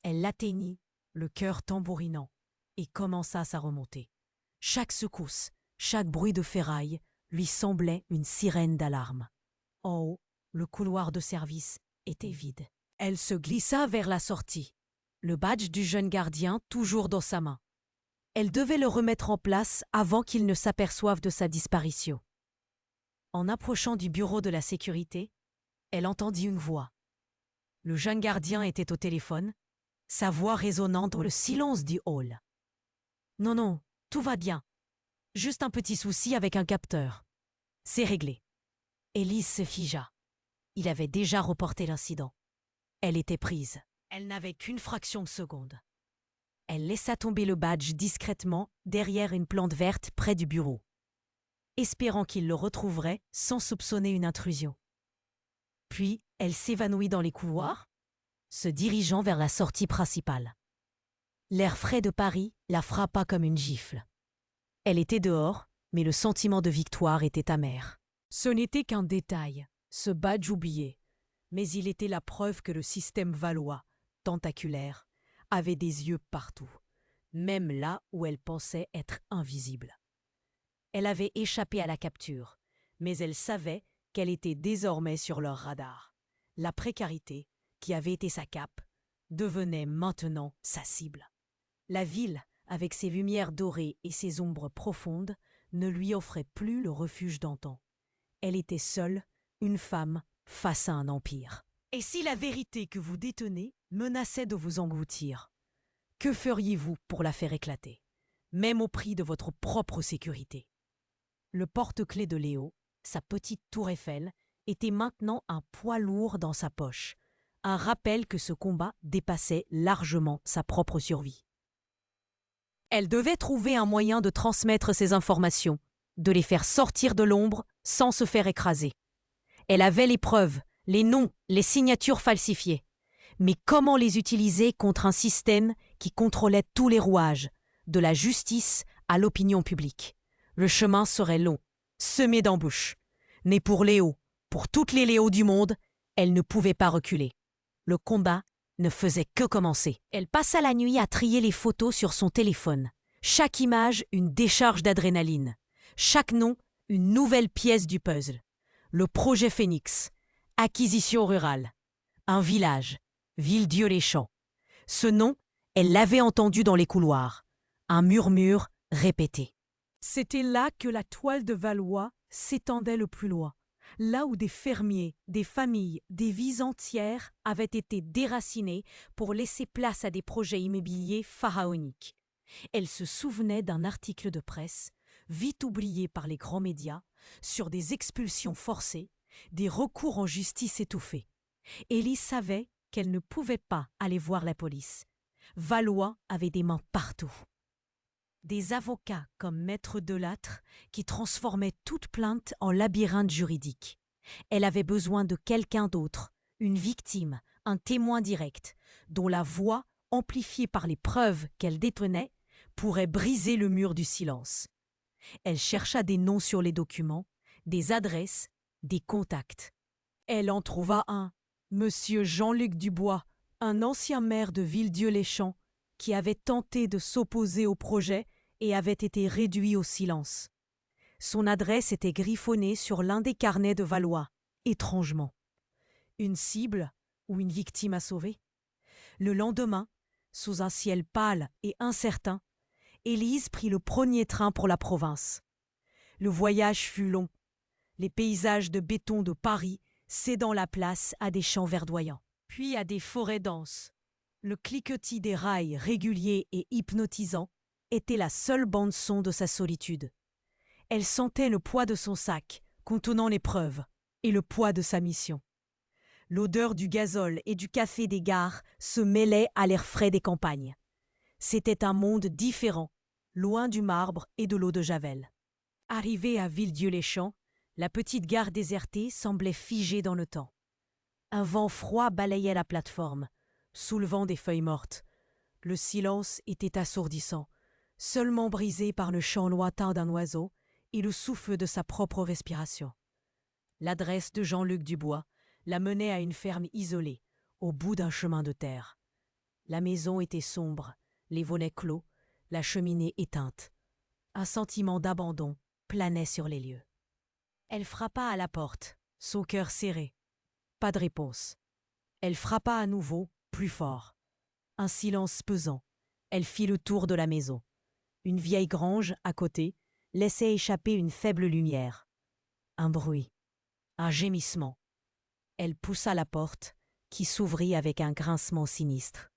Elle l'atteignit, le cœur tambourinant, et commença sa remontée. Chaque secousse, chaque bruit de ferraille lui semblait une sirène d'alarme. En haut, le couloir de service était vide. Elle se glissa vers la sortie, le badge du jeune gardien toujours dans sa main. Elle devait le remettre en place avant qu'il ne s'aperçoive de sa disparition. En approchant du bureau de la sécurité, elle entendit une voix. Le jeune gardien était au téléphone, sa voix résonnant dans le silence du hall. « Non, tout va bien. Juste un petit souci avec un capteur. C'est réglé. » Élise se figea. Il avait déjà reporté l'incident. Elle était prise. Elle n'avait qu'une fraction de seconde. Elle laissa tomber le badge discrètement derrière une plante verte près du bureau, espérant qu'il le retrouverait sans soupçonner une intrusion. Puis, elle s'évanouit dans les couloirs, se dirigeant vers la sortie principale. L'air frais de Paris la frappa comme une gifle. Elle était dehors, mais le sentiment de victoire était amer. Ce n'était qu'un détail, ce badge oublié, mais il était la preuve que le système valois, tentaculaire, avait des yeux partout, même là où elle pensait être invisible. Elle avait échappé à la capture, mais elle savait qu'elle était désormais sur leur radar. La précarité, qui avait été sa cape, devenait maintenant sa cible. La ville, avec ses lumières dorées et ses ombres profondes, ne lui offrait plus le refuge d'antan. Elle était seule, une femme, face à un empire. Et si la vérité que vous détenez menaçait de vous engloutir, que feriez-vous pour la faire éclater, même au prix de votre propre sécurité? Le porte-clés de Léo, sa petite tour Eiffel, était maintenant un poids lourd dans sa poche, un rappel que ce combat dépassait largement sa propre survie. Elle devait trouver un moyen de transmettre ces informations, de les faire sortir de l'ombre sans se faire écraser. Elle avait les preuves, les noms, les signatures falsifiées. Mais comment les utiliser contre un système qui contrôlait tous les rouages, de la justice à l'opinion publique? Le chemin serait long, semé d'embûches. Mais pour Léo, pour toutes les Léos du monde, elle ne pouvait pas reculer. Le combat ne faisait que commencer. Elle passa la nuit à trier les photos sur son téléphone. Chaque image, une décharge d'adrénaline. Chaque nom, une nouvelle pièce du puzzle. Le projet Phénix, acquisition rurale. Un village, Villedieu-les-Champs. Ce nom, elle l'avait entendu dans les couloirs. Un murmure répété. C'était là que la toile de Valois s'étendait le plus loin. Là où des fermiers, des familles, des vies entières avaient été déracinées pour laisser place à des projets immobiliers pharaoniques. Elle se souvenait d'un article de presse, vite oublié par les grands médias, sur des expulsions forcées, des recours en justice étouffés. Élise savait qu'elle ne pouvait pas aller voir la police. Valois avait des mains partout. Des avocats comme Maître Delattre qui transformaient toute plainte en labyrinthe juridique. Elle avait besoin de quelqu'un d'autre, une victime, un témoin direct, dont la voix, amplifiée par les preuves qu'elle détenait, pourrait briser le mur du silence. Elle chercha des noms sur les documents, des adresses, des contacts. Elle en trouva un, Monsieur Jean-Luc Dubois, un ancien maire de Villedieu-les-Champs, qui avait tenté de s'opposer au projet et avait été réduit au silence. Son adresse était griffonnée sur l'un des carnets de Valois, étrangement. Une cible ou une victime à sauver? Le lendemain, sous un ciel pâle et incertain, Élise prit le premier train pour la province. Le voyage fut long. Les paysages de béton de Paris cédant la place à des champs verdoyants, puis à des forêts denses. Le cliquetis des rails réguliers et hypnotisants était la seule bande-son de sa solitude. Elle sentait le poids de son sac, contenant l'épreuve, et le poids de sa mission. L'odeur du gazole et du café des gares se mêlait à l'air frais des campagnes. C'était un monde différent, loin du marbre et de l'eau de Javel. Arrivée à Villedieu-les-Champs, la petite gare désertée semblait figée dans le temps. Un vent froid balayait la plateforme, soulevant des feuilles mortes. Le silence était assourdissant, seulement brisé par le chant lointain d'un oiseau et le souffle de sa propre respiration. L'adresse de Jean-Luc Dubois la menait à une ferme isolée, au bout d'un chemin de terre. La maison était sombre, les volets clos, la cheminée éteinte. Un sentiment d'abandon planait sur les lieux. Elle frappa à la porte, son cœur serré. Pas de réponse. Elle frappa à nouveau, plus fort. Un silence pesant. Elle fit le tour de la maison. Une vieille grange, à côté, laissait échapper une faible lumière. Un bruit. Un gémissement. Elle poussa la porte, qui s'ouvrit avec un grincement sinistre.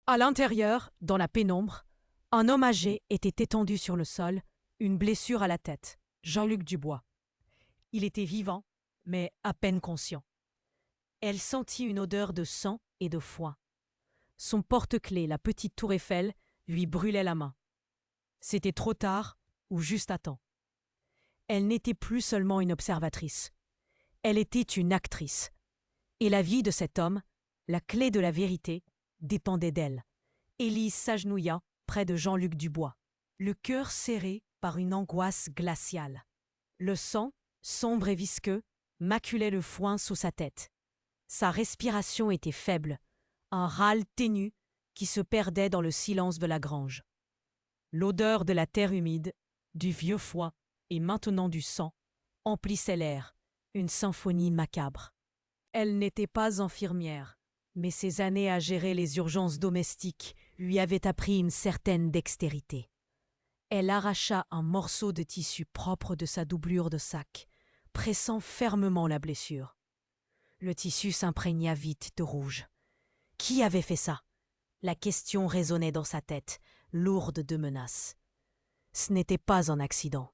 À l'intérieur, dans la pénombre, un homme âgé était étendu sur le sol, une blessure à la tête, Jean-Luc Dubois. Il était vivant, mais à peine conscient. Elle sentit une odeur de sang et de foin. Son porte-clés, la petite tour Eiffel, lui brûlait la main. C'était trop tard ou juste à temps. Elle n'était plus seulement une observatrice. Elle était une actrice. Et la vie de cet homme, la clé de la vérité, dépendait d'elle. Élise s'agenouilla près de Jean-Luc Dubois, le cœur serré par une angoisse glaciale. Le sang, sombre et visqueux, maculait le foin sous sa tête. Sa respiration était faible, un râle ténu qui se perdait dans le silence de la grange. L'odeur de la terre humide, du vieux foin et maintenant du sang emplissait l'air, une symphonie macabre. Elle n'était pas infirmière, mais ses années à gérer les urgences domestiques lui avaient appris une certaine dextérité. Elle arracha un morceau de tissu propre de sa doublure de sac, pressant fermement la blessure. Le tissu s'imprégna vite de rouge. Qui avait fait ça? La question résonnait dans sa tête, lourde de menaces. Ce n'était pas un accident.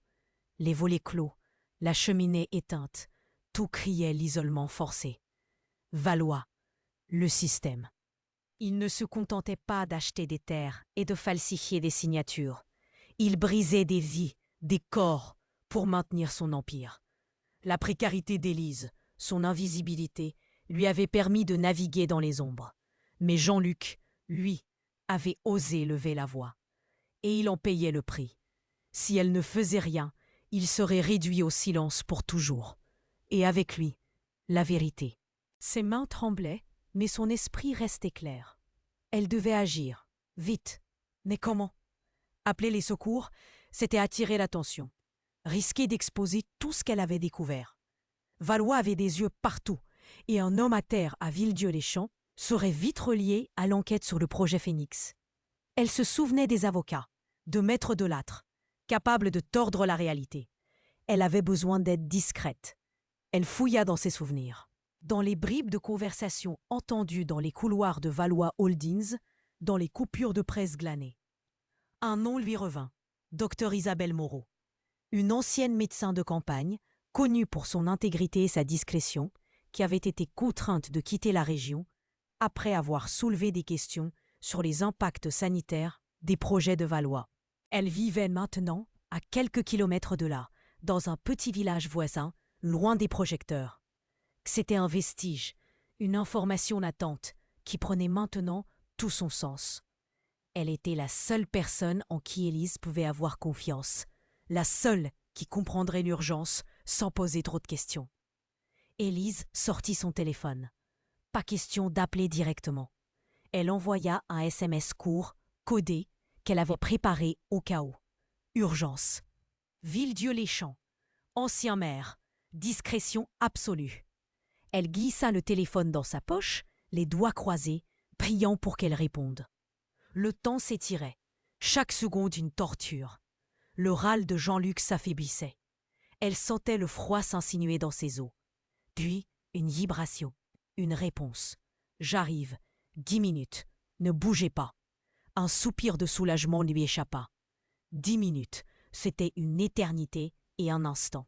Les volets clos, la cheminée éteinte, tout criait l'isolement forcé. Valois, le système. Il ne se contentait pas d'acheter des terres et de falsifier des signatures. Il brisait des vies, des corps, pour maintenir son empire. La précarité d'Élise, son invisibilité, lui avait permis de naviguer dans les ombres. Mais Jean-Luc, lui, avait osé lever la voix. Et il en payait le prix. Si elle ne faisait rien, il serait réduit au silence pour toujours. Et avec lui, la vérité. Ses mains tremblaient, mais son esprit restait clair. Elle devait agir, vite. Mais comment? Appeler les secours, c'était attirer l'attention. Risquer d'exposer tout ce qu'elle avait découvert. Valois avait des yeux partout, et un homme à terre à Villedieu-les-Champs serait vite relié à l'enquête sur le projet Phénix. Elle se souvenait des avocats, de maîtres de Lattre, capables de tordre la réalité. Elle avait besoin d'être discrète. Elle fouilla dans ses souvenirs. Dans les bribes de conversation entendues dans les couloirs de Valois Holdings, dans les coupures de presse glanées. Un nom lui revint, Dr Isabelle Moreau. Une ancienne médecin de campagne, connue pour son intégrité et sa discrétion, qui avait été contrainte de quitter la région après avoir soulevé des questions sur les impacts sanitaires des projets de Valois. Elle vivait maintenant à quelques kilomètres de là, dans un petit village voisin, loin des projecteurs. C'était un vestige, une information latente, qui prenait maintenant tout son sens. Elle était la seule personne en qui Élise pouvait avoir confiance, la seule qui comprendrait l'urgence sans poser trop de questions. Élise sortit son téléphone. Pas question d'appeler directement. Elle envoya un SMS court, codé, qu'elle avait préparé au cas où. Urgence. Villedieu-les-Champs. Ancien maire. Discrétion absolue. Elle glissa le téléphone dans sa poche, les doigts croisés, priant pour qu'elle réponde. Le temps s'étirait. Chaque seconde une torture. Le râle de Jean-Luc s'affaiblissait. Elle sentait le froid s'insinuer dans ses os. Puis, Une vibration, une réponse. J'arrive. 10 minutes. Ne bougez pas. Un soupir de soulagement lui échappa. 10 minutes, c'était une éternité et un instant.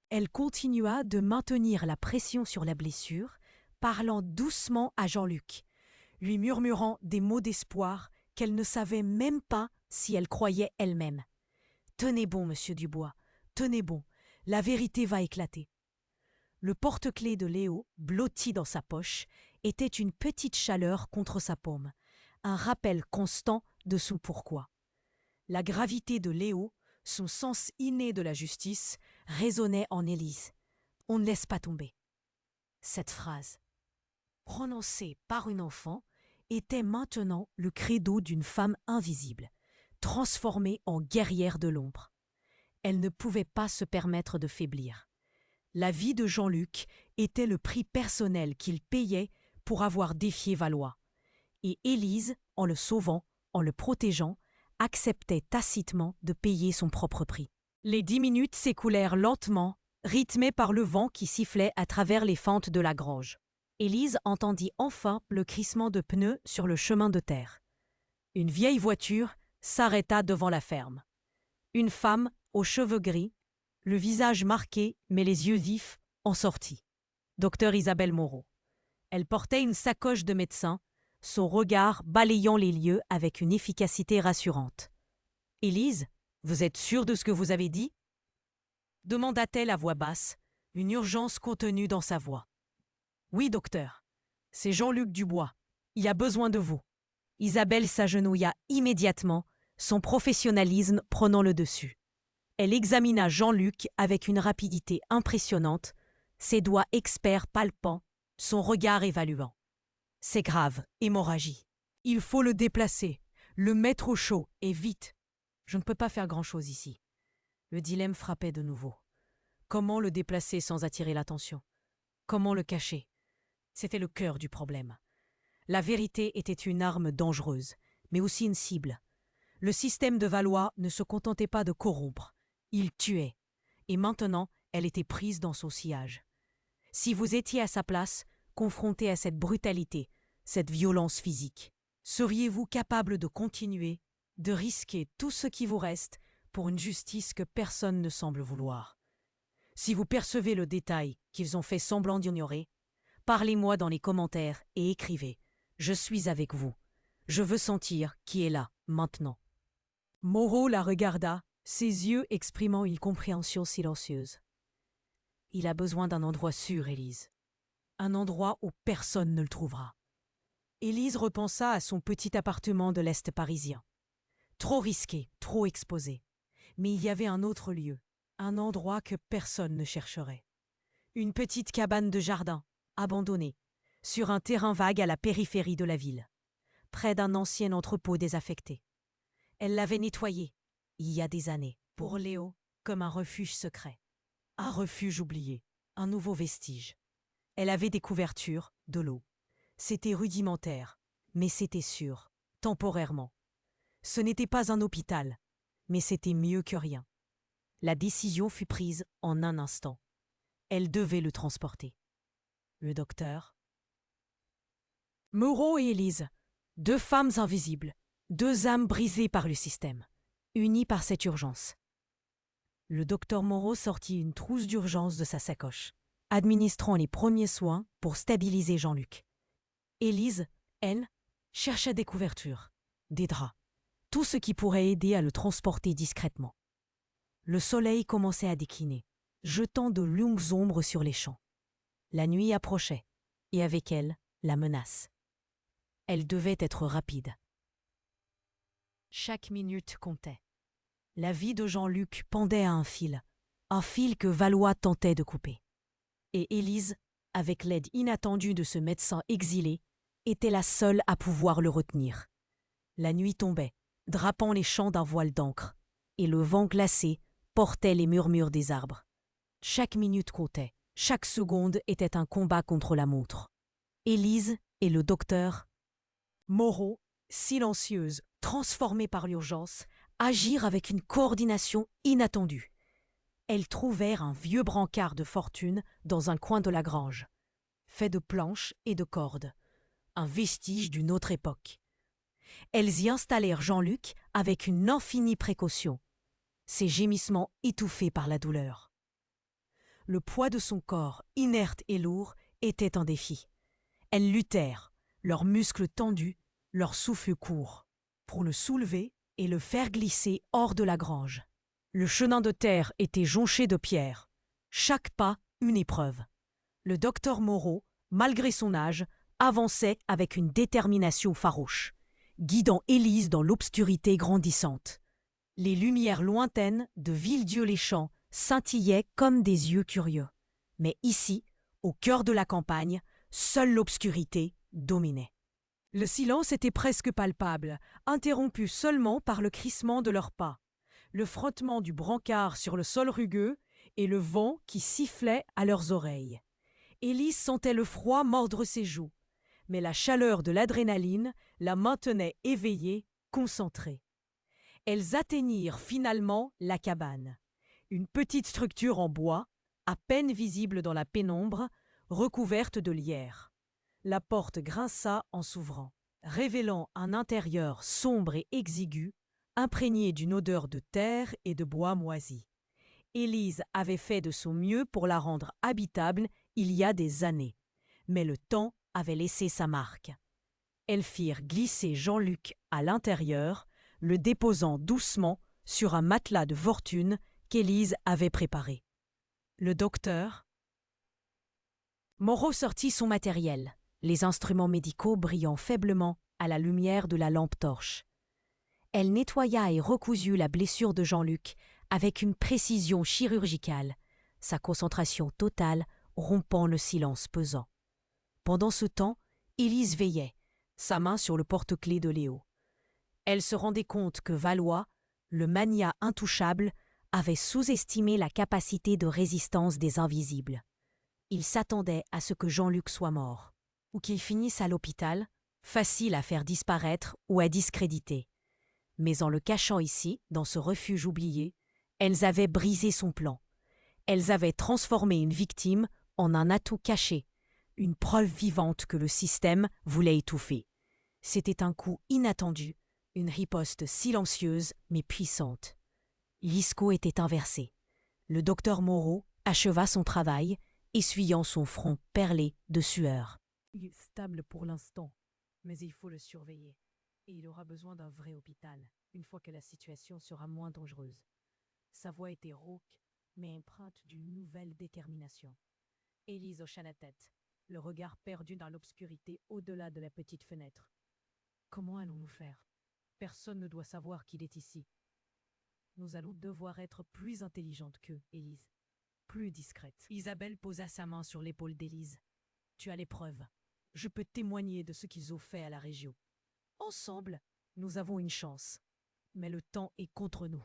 Elle continua de maintenir la pression sur la blessure, parlant doucement à Jean-Luc, lui murmurant des mots d'espoir qu'elle ne savait même pas si elle croyait elle-même. « Tenez bon, monsieur Dubois, tenez bon, la vérité va éclater. » Le porte-clés de Léo, blotti dans sa poche, était une petite chaleur contre sa paume, un rappel constant de son pourquoi. La gravité de Léo, son sens inné de la justice, résonnait en Élise. On ne laisse pas tomber. Cette phrase, prononcée par une enfant, était maintenant le credo d'une femme invisible, transformée en guerrière de l'ombre. Elle ne pouvait pas se permettre de faiblir. La vie de Jean-Luc était le prix personnel qu'il payait pour avoir défié Valois. Et Élise, en le sauvant, en le protégeant, acceptait tacitement de payer son propre prix. Les 10 minutes s'écoulèrent lentement, rythmées par le vent qui sifflait à travers les fentes de la grange. Élise entendit enfin le crissement de pneus sur le chemin de terre. Une vieille voiture s'arrêta devant la ferme. Une femme, aux cheveux gris, le visage marqué mais les yeux vifs, en sortit. Docteur Isabelle Moreau. Elle portait une sacoche de médecin, son regard balayant les lieux avec une efficacité rassurante. « Élise, vous êtes sûre de ce que vous avez dit ?» demanda-t-elle à voix basse, une urgence contenue dans sa voix. « Oui, docteur. C'est Jean-Luc Dubois. Il a besoin de vous. » Isabelle s'agenouilla immédiatement, son professionnalisme prenant le dessus. Elle examina Jean-Luc avec une rapidité impressionnante, ses doigts experts palpant, son regard évaluant. « C'est grave, hémorragie. Il faut le déplacer, le mettre au chaud, et vite. Je ne peux pas faire grand-chose ici. » Le dilemme frappait de nouveau. Comment le déplacer sans attirer l'attention? Comment le cacher? C'était le cœur du problème. La vérité était une arme dangereuse, mais aussi une cible. Le système de Valois ne se contentait pas de corrompre. Il tuait. Et maintenant, elle était prise dans son sillage. Si vous étiez à sa place, confronté à cette brutalité, cette violence physique, seriez-vous capable de continuer, de risquer tout ce qui vous reste pour une justice que personne ne semble vouloir? Si vous percevez le détail qu'ils ont fait semblant d'ignorer, parlez-moi dans les commentaires et écrivez « Je suis avec vous. Je veux sentir qui est là, maintenant. » Moreau la regarda, ses yeux exprimant une compréhension silencieuse. « Il a besoin d'un endroit sûr, Élise. Un endroit où personne ne le trouvera. » Élise repensa à son petit appartement de l'Est parisien. Trop risqué, trop exposé. Mais il y avait un autre lieu, un endroit que personne ne chercherait. Une petite cabane de jardin, abandonnée, sur un terrain vague à la périphérie de la ville, près d'un ancien entrepôt désaffecté. Elle l'avait nettoyé, il y a des années, pour Léo, comme un refuge secret. Un refuge oublié, un nouveau vestige. Elle avait des couvertures, de l'eau. C'était rudimentaire, mais c'était sûr, temporairement. Ce n'était pas un hôpital, mais c'était mieux que rien. La décision fut prise en un instant. Elle devait le transporter. Le docteur. Moreau et Élise, deux femmes invisibles, deux âmes brisées par le système, unies par cette urgence. Le docteur Moreau sortit une trousse d'urgence de sa sacoche, administrant les premiers soins pour stabiliser Jean-Luc. Élise, elle, cherchait des couvertures, des draps, tout ce qui pourrait aider à le transporter discrètement. Le soleil commençait à décliner, jetant de longues ombres sur les champs. La nuit approchait, et avec elle, la menace. Elle devait être rapide. Chaque minute comptait. La vie de Jean-Luc pendait à un fil que Valois tentait de couper. Et Élise, avec l'aide inattendue de ce médecin exilé, était la seule à pouvoir le retenir. La nuit tombait, drapant les champs d'un voile d'encre, et le vent glacé portait les murmures des arbres. Chaque minute comptait, chaque seconde était un combat contre la montre. Élise et le docteur Moreau, silencieuses, transformées par l'urgence, agirent avec une coordination inattendue. Elles trouvèrent un vieux brancard de fortune dans un coin de la grange. faits de planches et de cordes, un vestige d'une autre époque. Elles y installèrent Jean-Luc avec une infinie précaution, ses gémissements étouffés par la douleur. Le poids de son corps, inerte et lourd, était un défi. Elles luttèrent, leurs muscles tendus, leur souffle court, pour le soulever et le faire glisser hors de la grange. Le chemin de terre était jonché de pierres, chaque pas une épreuve. Le docteur Moreau, malgré son âge, avançait avec une détermination farouche, guidant Élise dans l'obscurité grandissante. Les lumières lointaines de Villedieu-les-Champs scintillaient comme des yeux curieux. Mais ici, au cœur de la campagne, seule l'obscurité dominait. Le silence était presque palpable, interrompu seulement par le crissement de leurs pas, le frottement du brancard sur le sol rugueux et le vent qui sifflait à leurs oreilles. Élise sentait le froid mordre ses joues, mais la chaleur de l'adrénaline la maintenait éveillée, concentrée. Elles atteignirent finalement la cabane, une petite structure en bois, à peine visible dans la pénombre, recouverte de lierre. La porte grinça en s'ouvrant, révélant un intérieur sombre et exigu, imprégné d'une odeur de terre et de bois moisi. Élise avait fait de son mieux pour la rendre habitable il y a des années, mais le temps avait laissé sa marque. Elles firent glisser Jean-Luc à l'intérieur, le déposant doucement sur un matelas de fortune qu'Élise avait préparé. Le docteur Moreau sortit son matériel, les instruments médicaux brillant faiblement à la lumière de la lampe torche. Elle nettoya et recousut la blessure de Jean-Luc avec une précision chirurgicale, sa concentration totale rompant le silence pesant. Pendant ce temps, Élise veillait, sa main sur le porte-clés de Léo. Elle se rendait compte que Valois, le magnat intouchable, avait sous-estimé la capacité de résistance des invisibles. Il s'attendait à ce que Jean-Luc soit mort, ou qu'il finisse à l'hôpital, facile à faire disparaître ou à discréditer. Mais en le cachant ici, dans ce refuge oublié, elles avaient brisé son plan. Elles avaient transformé une victime en un atout caché, une preuve vivante que le système voulait étouffer. C'était un coup inattendu, une riposte silencieuse mais puissante. L'isco était inversé. Le docteur Moreau acheva son travail, essuyant son front perlé de sueur. Il est stable pour l'instant, mais il faut le surveiller. Et il aura besoin d'un vrai hôpital, une fois que la situation sera moins dangereuse. Sa voix était rauque, mais empreinte d'une nouvelle détermination. Élise hocha la tête, le regard perdu dans l'obscurité au-delà de la petite fenêtre. Comment allons-nous faire? Personne ne doit savoir qu'il est ici. Nous allons devoir être plus intelligentes qu'eux, Élise. Plus discrète. Isabelle posa sa main sur l'épaule d'Élise. Tu as les preuves. Je peux témoigner de ce qu'ils ont fait à la région. Ensemble, nous avons une chance. Mais le temps est contre nous.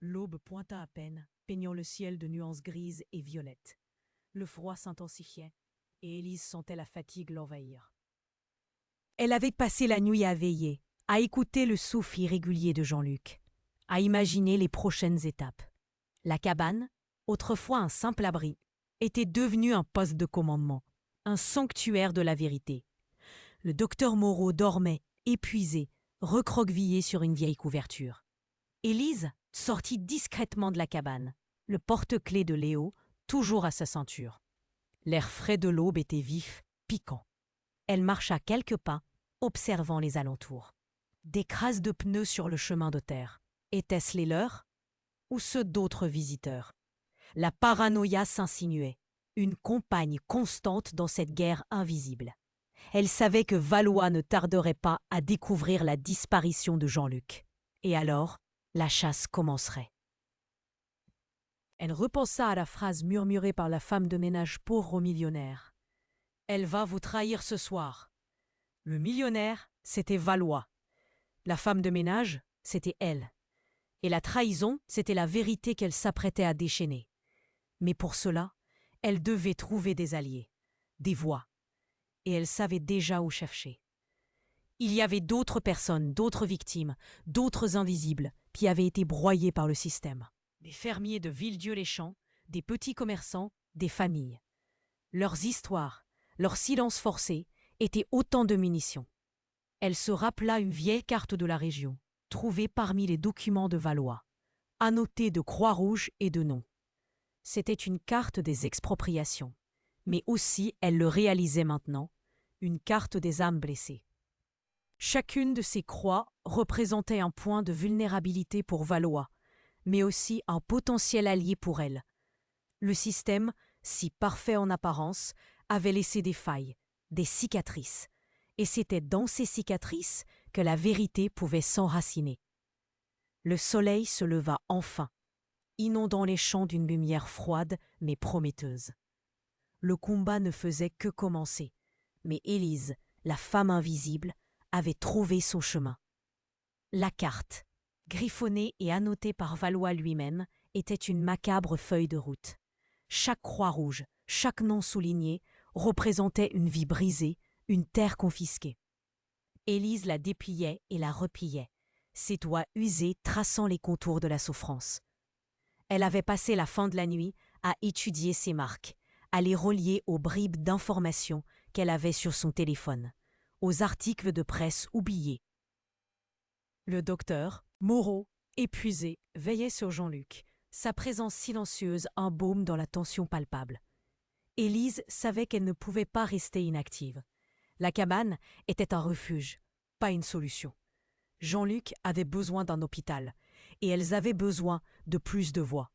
L'aube pointa à peine, peignant le ciel de nuances grises et violettes. Le froid s'intensifiait, et Élise sentait la fatigue l'envahir. Elle avait passé la nuit à veiller, à écouter le souffle irrégulier de Jean-Luc, à imaginer les prochaines étapes. La cabane, autrefois un simple abri, était devenue un poste de commandement, un sanctuaire de la vérité. Le docteur Moreau dormait, épuisé, recroquevillé sur une vieille couverture. Élise sortit discrètement de la cabane, le porte-clés de Léo toujours à sa ceinture. L'air frais de l'aube était vif, piquant. Elle marcha quelques pas, observant les alentours. Des crasses de pneus sur le chemin de terre. Étaient-ce les leurs ou ceux d'autres visiteurs? La paranoïa s'insinuait, une compagne constante dans cette guerre invisible. Elle savait que Valois ne tarderait pas à découvrir la disparition de Jean-Luc. Et alors, la chasse commencerait. Elle repensa à la phrase murmurée par la femme de ménage pauvre au millionnaire. « Elle va vous trahir ce soir. » Le millionnaire, c'était Valois. La femme de ménage, c'était elle. Et la trahison, c'était la vérité qu'elle s'apprêtait à déchaîner. Mais pour cela, elle devait trouver des alliés, des voix. Et elle savait déjà où chercher. Il y avait d'autres personnes, d'autres victimes, d'autres invisibles qui avaient été broyés par le système. Des fermiers de Villedieu-les-Champs, des petits commerçants, des familles. Leurs histoires, Leur silence forcé était autant de munitions. Elle se rappela une vieille carte de la région, trouvée parmi les documents de Valois, annotée de croix rouges et de noms. C'était une carte des expropriations, mais aussi, elle le réalisait maintenant, une carte des âmes blessées. Chacune de ces croix représentait un point de vulnérabilité pour Valois, mais aussi un potentiel allié pour elle. Le système, si parfait en apparence, avait laissé des failles, des cicatrices, et c'était dans ces cicatrices que la vérité pouvait s'enraciner. Le soleil se leva enfin, inondant les champs d'une lumière froide mais prometteuse. Le combat ne faisait que commencer, mais Élise, la femme invisible, avait trouvé son chemin. La carte, griffonnée et annotée par Valois lui-même, était une macabre feuille de route. Chaque croix rouge, chaque nom souligné, représentait une vie brisée, une terre confisquée. Élise la dépliait et la repliait, ses doigts usés traçant les contours de la souffrance. Elle avait passé la fin de la nuit à étudier ces marques, à les relier aux bribes d'informations qu'elle avait sur son téléphone, aux articles de presse oubliés. Le docteur, Moreau, épuisé, veillait sur Jean-Luc, sa présence silencieuse un baume dans la tension palpable. Élise savait qu'elle ne pouvait pas rester inactive. La cabane était un refuge, pas une solution. Jean-Luc avait besoin d'un hôpital, et elles avaient besoin de plus de voix.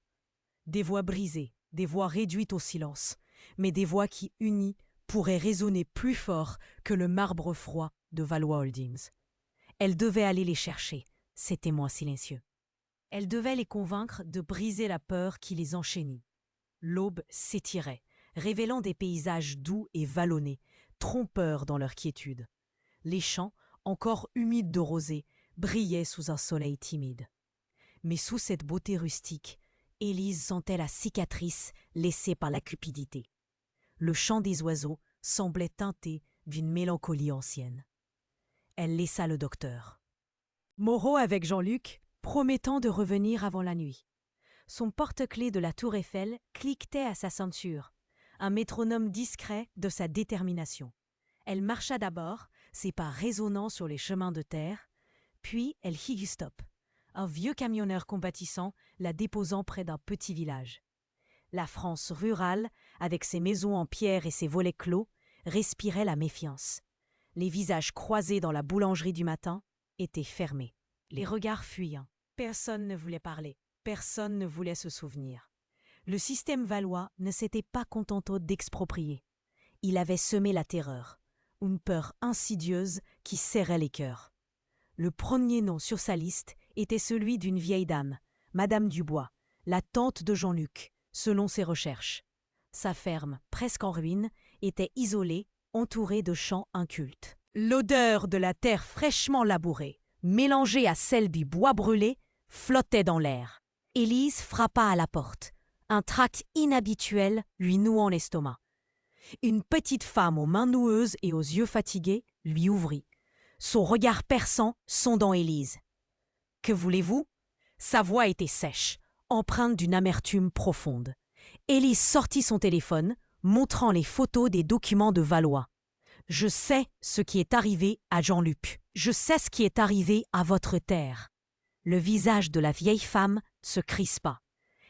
Des voix brisées, des voix réduites au silence, mais des voix qui, unies, pourraient résonner plus fort que le marbre froid de Valois Holdings. Elle devait aller les chercher, ces témoins silencieux. Elle devait les convaincre de briser la peur qui les enchaînait. L'aube s'étirait, révélant des paysages doux et vallonnés, trompeurs dans leur quiétude. Les champs, encore humides de rosée, brillaient sous un soleil timide. Mais sous cette beauté rustique, Élise sentait la cicatrice laissée par la cupidité. Le chant des oiseaux semblait teinté d'une mélancolie ancienne. Elle laissa le docteur. Moreau avec Jean-Luc, promettant de revenir avant la nuit. Son porte-clés de la tour Eiffel cliquetait à sa ceinture, un métronome discret de sa détermination. Elle marcha d'abord, ses pas résonnant sur les chemins de terre, puis elle fit du stop, un vieux camionneur compatissant la déposant près d'un petit village. La France rurale, avec ses maisons en pierre et ses volets clos, respirait la méfiance. Les visages croisés dans la boulangerie du matin étaient fermés. Les regards fuyants. Personne ne voulait parler. Personne ne voulait se souvenir. Le système valois ne s'était pas contenté d'exproprier. Il avait semé la terreur, une peur insidieuse qui serrait les cœurs. Le premier nom sur sa liste était celui d'une vieille dame, Madame Dubois, la tante de Jean-Luc, selon ses recherches. Sa ferme, presque en ruine, était isolée, entourée de champs incultes. L'odeur de la terre fraîchement labourée, mélangée à celle du bois brûlé, flottait dans l'air. Élise frappa à la porte, un trac inhabituel lui nouant l'estomac. Une petite femme aux mains noueuses et aux yeux fatigués lui ouvrit, son regard perçant sondant Élise. « Que voulez-vous » Sa voix était sèche, empreinte d'une amertume profonde. Élise sortit son téléphone, montrant les photos des documents de Valois. « Je sais ce qui est arrivé à Jean-Luc. Je sais ce qui est arrivé à votre terre. » Le visage de la vieille femme se crispa.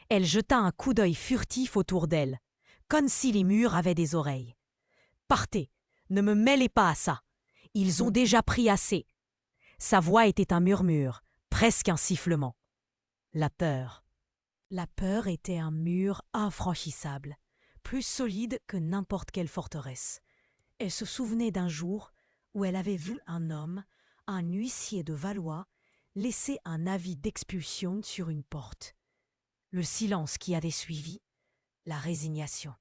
Elle jeta un coup d'œil furtif autour d'elle, comme si les murs avaient des oreilles. « Partez, ne me mêlez pas à ça. Ils ont déjà pris assez. » Sa voix était un murmure, presque un sifflement. La peur. La peur était un mur infranchissable, plus solide que n'importe quelle forteresse. Elle se souvenait d'un jour où elle avait vu un homme, un huissier de Valois, laisser un avis d'expulsion sur une porte. Le silence qui avait suivi, la résignation.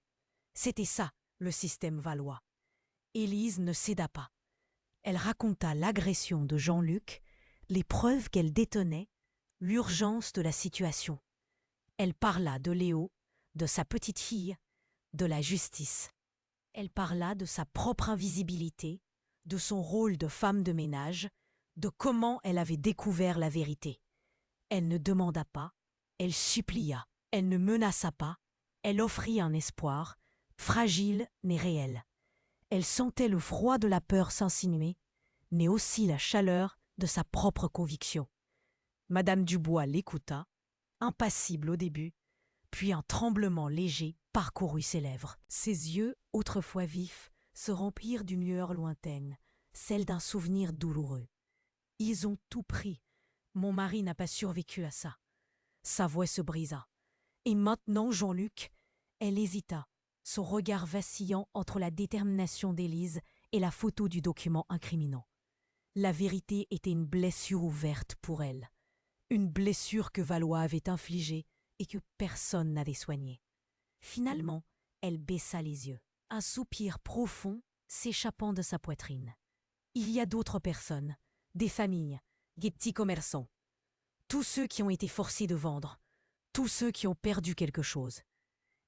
C'était ça, le système valois. Élise ne céda pas. Elle raconta l'agression de Jean-Luc, les preuves qu'elle détenait, l'urgence de la situation. Elle parla de Léo, de sa petite fille, de la justice. Elle parla de sa propre invisibilité, de son rôle de femme de ménage, de comment elle avait découvert la vérité. Elle ne demanda pas, elle supplia, elle ne menaça pas, elle offrit un espoir, fragile mais réel. Elle sentait le froid de la peur s'insinuer, mais aussi la chaleur de sa propre conviction. Madame Dubois l'écouta, impassible au début, puis un tremblement léger parcourut ses lèvres. Ses yeux, autrefois vifs, se remplirent d'une lueur lointaine, celle d'un souvenir douloureux. « Ils ont tout pris. Mon mari n'a pas survécu à ça. » Sa voix se brisa. « Et maintenant, Jean-Luc ?» Elle hésita, son regard vacillant entre la détermination d'Élise et la photo du document incriminant. La vérité était une blessure ouverte pour elle. Une blessure que Valois avait infligée et que personne n'avait soignée. Finalement, elle baissa les yeux, un soupir profond s'échappant de sa poitrine. Il y a d'autres personnes, des familles, des petits commerçants. Tous ceux qui ont été forcés de vendre, tous ceux qui ont perdu quelque chose.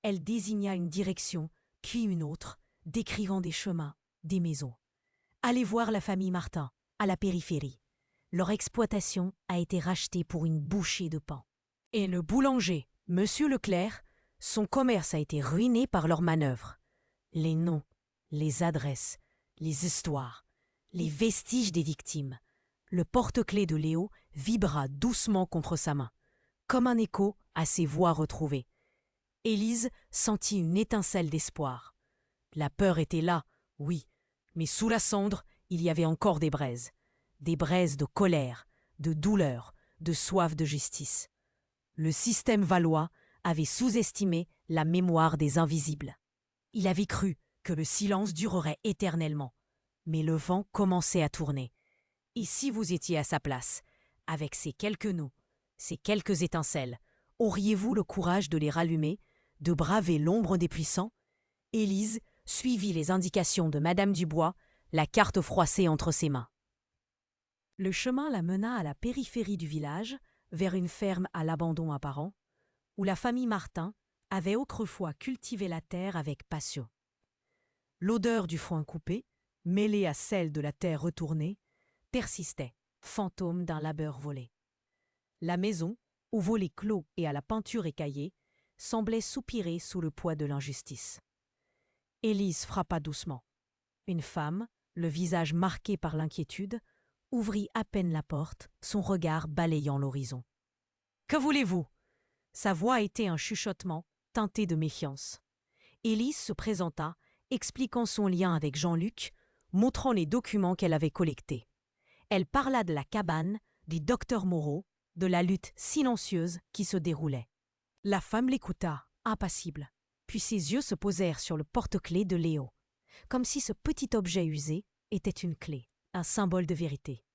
Elle désigna une direction, puis une autre, décrivant des chemins, des maisons. Allez voir la famille Martin, à la périphérie. Leur exploitation a été rachetée pour une bouchée de pain. Et le boulanger, Monsieur Leclerc, son commerce a été ruiné par leurs manœuvres. Les noms, les adresses, les histoires, les vestiges des victimes. Le porte-clés de Léo vibra doucement contre sa main, comme un écho à ses voix retrouvées. Élise sentit une étincelle d'espoir. La peur était là, oui, mais sous la cendre, il y avait encore des braises de colère, de douleur, de soif de justice. Le système Valois avait sous-estimé la mémoire des invisibles. Il avait cru que le silence durerait éternellement, mais le vent commençait à tourner. Et si vous étiez à sa place, avec ces quelques noms, ces quelques étincelles, auriez-vous le courage de les rallumer, de braver l'ombre des puissants? Élise suivit les indications de Madame Dubois, la carte froissée entre ses mains. Le chemin la mena à la périphérie du village, vers une ferme à l'abandon apparent, où la famille Martin avait autrefois cultivé la terre avec passion. L'odeur du foin coupé, mêlée à celle de la terre retournée, persistait, fantôme d'un labeur volé. La maison, aux volets clos et à la peinture écaillée, semblait soupirer sous le poids de l'injustice. Élise frappa doucement. Une femme, le visage marqué par l'inquiétude, ouvrit à peine la porte, son regard balayant l'horizon. « Que voulez-vous » Sa voix était un chuchotement, teinté de méfiance. Élise se présenta, expliquant son lien avec Jean-Luc, montrant les documents qu'elle avait collectés. Elle parla de la cabane, du docteur Moreau, de la lutte silencieuse qui se déroulait. La femme l'écouta, impassible, puis ses yeux se posèrent sur le porte-clés de Léo, comme si ce petit objet usé était une clé, un symbole de vérité.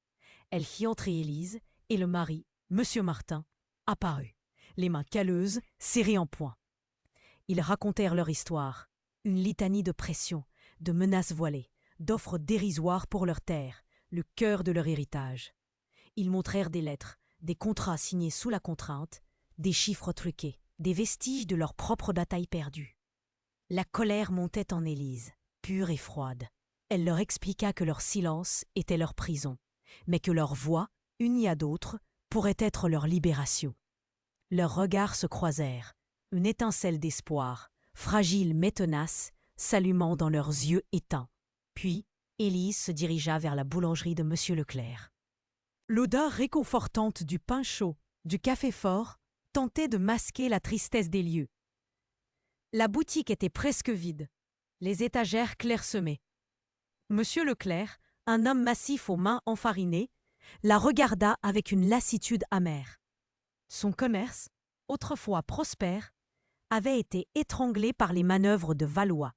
Elle fit entrer Élise, et le mari, Monsieur Martin, apparut, les mains calleuses, serrées en poing. Ils racontèrent leur histoire, une litanie de pressions, de menaces voilées, d'offres dérisoires pour leur terre, le cœur de leur héritage. Ils montrèrent des lettres, des contrats signés sous la contrainte, des chiffres truqués, des vestiges de leur propre bataille perdue. La colère montait en Élise, pure et froide. Elle leur expliqua que leur silence était leur prison, mais que leur voix, unie à d'autres, pourrait être leur libération. Leurs regards se croisèrent, une étincelle d'espoir, fragile mais tenace, s'allumant dans leurs yeux éteints. Puis, Élise se dirigea vers la boulangerie de Monsieur Leclerc. L'odeur réconfortante du pain chaud, du café fort, tentait de masquer la tristesse des lieux. La boutique était presque vide, les étagères clairsemées. Monsieur Leclerc, un homme massif aux mains enfarinées, la regarda avec une lassitude amère. Son commerce, autrefois prospère, avait été étranglé par les manœuvres de Valois,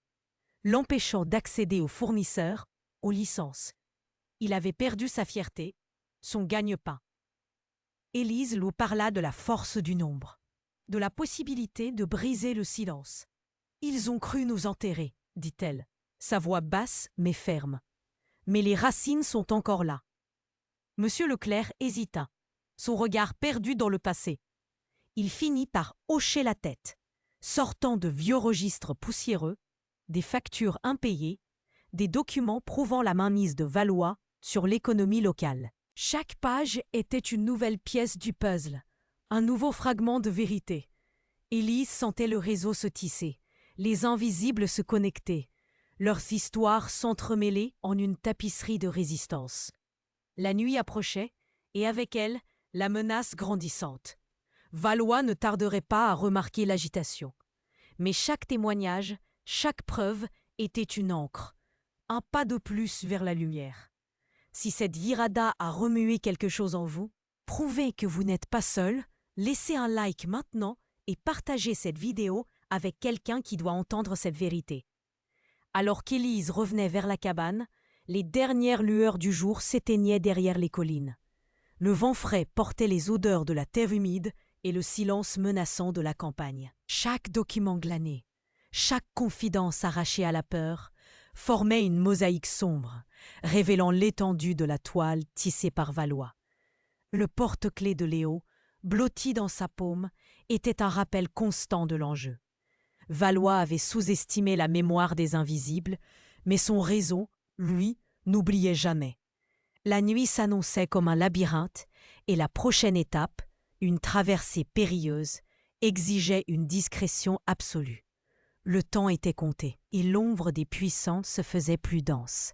l'empêchant d'accéder aux fournisseurs, aux licences. Il avait perdu sa fierté, son gagne-pain. Élise lui parla de la force du nombre, de la possibilité de briser le silence. « Ils ont cru nous enterrer, » dit-elle, sa voix basse mais ferme. « Mais les racines sont encore là. » Monsieur Leclerc hésita, son regard perdu dans le passé. Il finit par hocher la tête, sortant de vieux registres poussiéreux, des factures impayées, des documents prouvant la mainmise de Valois sur l'économie locale. Chaque page était une nouvelle pièce du puzzle, un nouveau fragment de vérité. Élise sentait le réseau se tisser, les invisibles se connecter. leurs histoires s'entremêlaient en une tapisserie de résistance. La nuit approchait, et avec elle, la menace grandissante. Valois ne tarderait pas à remarquer l'agitation. Mais chaque témoignage, chaque preuve était une encre, un pas de plus vers la lumière. Si cette virada a remué quelque chose en vous, prouvez que vous n'êtes pas seul, laissez un like maintenant et partagez cette vidéo avec quelqu'un qui doit entendre cette vérité. Alors qu'Élise revenait vers la cabane, les dernières lueurs du jour s'éteignaient derrière les collines. Le vent frais portait les odeurs de la terre humide et le silence menaçant de la campagne. Chaque document glané, chaque confidence arrachée à la peur, formait une mosaïque sombre, révélant l'étendue de la toile tissée par Valois. Le porte-clés de Léo, blotti dans sa paume, était un rappel constant de l'enjeu. Valois avait sous-estimé la mémoire des invisibles, mais son réseau, lui, n'oubliait jamais. La nuit s'annonçait comme un labyrinthe, et la prochaine étape, une traversée périlleuse, exigeait une discrétion absolue. Le temps était compté, et l'ombre des puissants se faisait plus dense.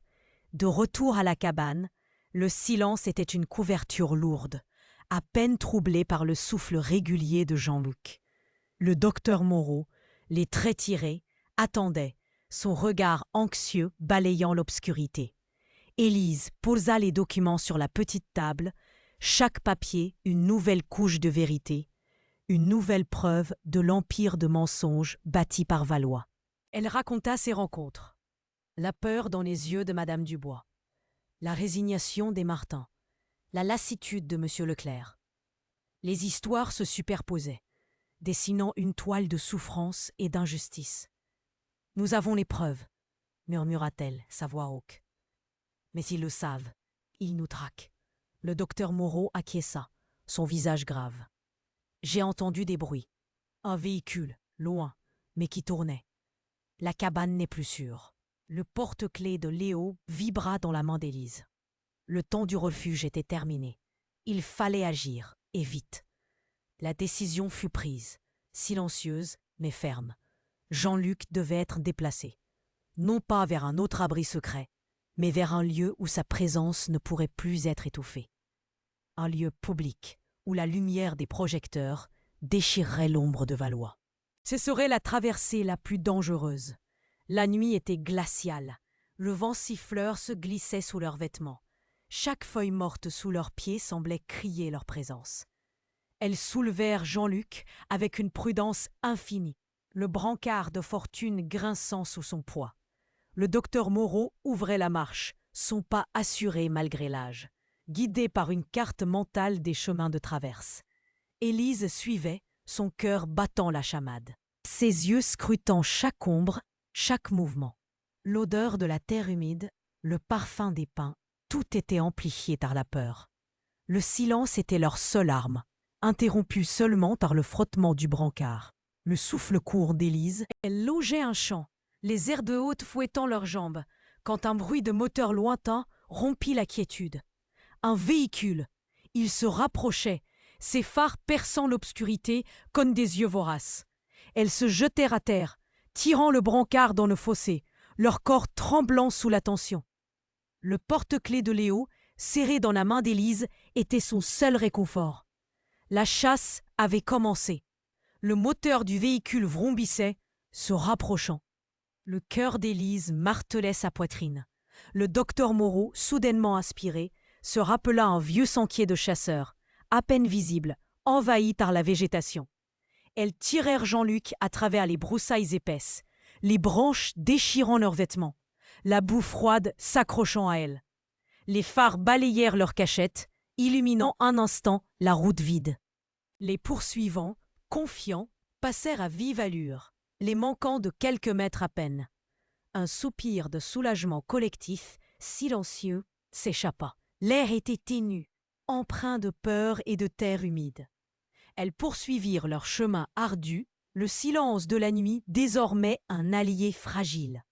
De retour à la cabane, le silence était une couverture lourde, à peine troublée par le souffle régulier de Jean-Luc. Le docteur Moreau, les traits tirés, attendait, son regard anxieux balayant l'obscurité. Élise posa les documents sur la petite table, chaque papier une nouvelle couche de vérité, une nouvelle preuve de l'empire de mensonges bâti par Valois. Elle raconta ses rencontres, la peur dans les yeux de Madame Dubois, la résignation des Martin, la lassitude de Monsieur Leclerc. Les histoires se superposaient, dessinant une toile de souffrance et d'injustice. « Nous avons les preuves, » murmura-t-elle, sa voix rauque. « Mais ils le savent, ils nous traquent. » Le docteur Moreau acquiesça, son visage grave. « J'ai entendu des bruits. Un véhicule, loin, mais qui tournait. La cabane n'est plus sûre. » Le porte-clés de Léo vibra dans la main d'Élise. Le temps du refuge était terminé. Il fallait agir, et vite. La décision fut prise, silencieuse mais ferme. Jean-Luc devait être déplacé, non pas vers un autre abri secret, mais vers un lieu où sa présence ne pourrait plus être étouffée. Un lieu public, où la lumière des projecteurs déchirerait l'ombre de Valois. Ce serait la traversée la plus dangereuse. La nuit était glaciale. Le vent siffleur se glissait sous leurs vêtements. Chaque feuille morte sous leurs pieds semblait crier leur présence. Elles soulevèrent Jean-Luc avec une prudence infinie, le brancard de fortune grinçant sous son poids. Le docteur Moreau ouvrait la marche, son pas assuré malgré l'âge, guidé par une carte mentale des chemins de traverse. Élise suivait, son cœur battant la chamade, ses yeux scrutant chaque ombre, chaque mouvement. L'odeur de la terre humide, le parfum des pins, tout était amplifié par la peur. Le silence était leur seule arme, interrompu seulement par le frottement du brancard. Le souffle court d'Élise, elle logeait un chant, les airs de haute fouettant leurs jambes, quand un bruit de moteur lointain rompit la quiétude. Un véhicule. Il se rapprochait, ses phares perçant l'obscurité comme des yeux voraces. Elles se jetèrent à terre, tirant le brancard dans le fossé, leur corps tremblant sous la tension. Le porte-clés de Léo, serré dans la main d'Élise, était son seul réconfort. La chasse avait commencé. Le moteur du véhicule vrombissait, se rapprochant. Le cœur d'Élise martelait sa poitrine. Le docteur Moreau, soudainement inspiré, se rappela un vieux sentier de chasseurs, à peine visible, envahi par la végétation. Elles tirèrent Jean-Luc à travers les broussailles épaisses, les branches déchirant leurs vêtements, la boue froide s'accrochant à elles. Les phares balayèrent leurs cachettes, illuminant un instant la route vide. Les poursuivants, confiants, passèrent à vive allure, les manquant de quelques mètres à peine. Un soupir de soulagement collectif, silencieux, s'échappa. L'air était ténu, empreint de peur et de terre humide. Elles poursuivirent leur chemin ardu, le silence de la nuit désormais un allié fragile.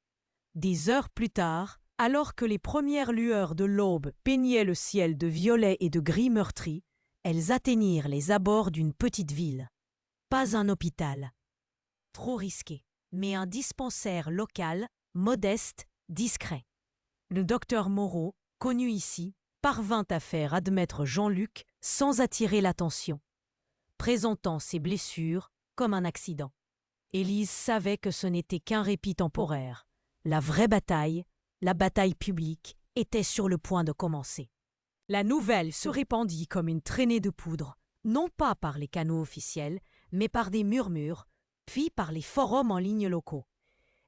Des heures plus tard, alors que les premières lueurs de l'aube peignaient le ciel de violet et de gris meurtri, elles atteignirent les abords d'une petite ville. Pas un hôpital, trop risqué, mais un dispensaire local modeste, discret. Le docteur Moreau, connu ici, parvint à faire admettre Jean-Luc sans attirer l'attention, présentant ses blessures comme un accident. Élise savait que ce n'était qu'un répit temporaire. La vraie bataille, la bataille publique, était sur le point de commencer. La nouvelle se répandit comme une traînée de poudre, non pas par les canaux officiels, mais par des murmures, puis par les forums en ligne locaux.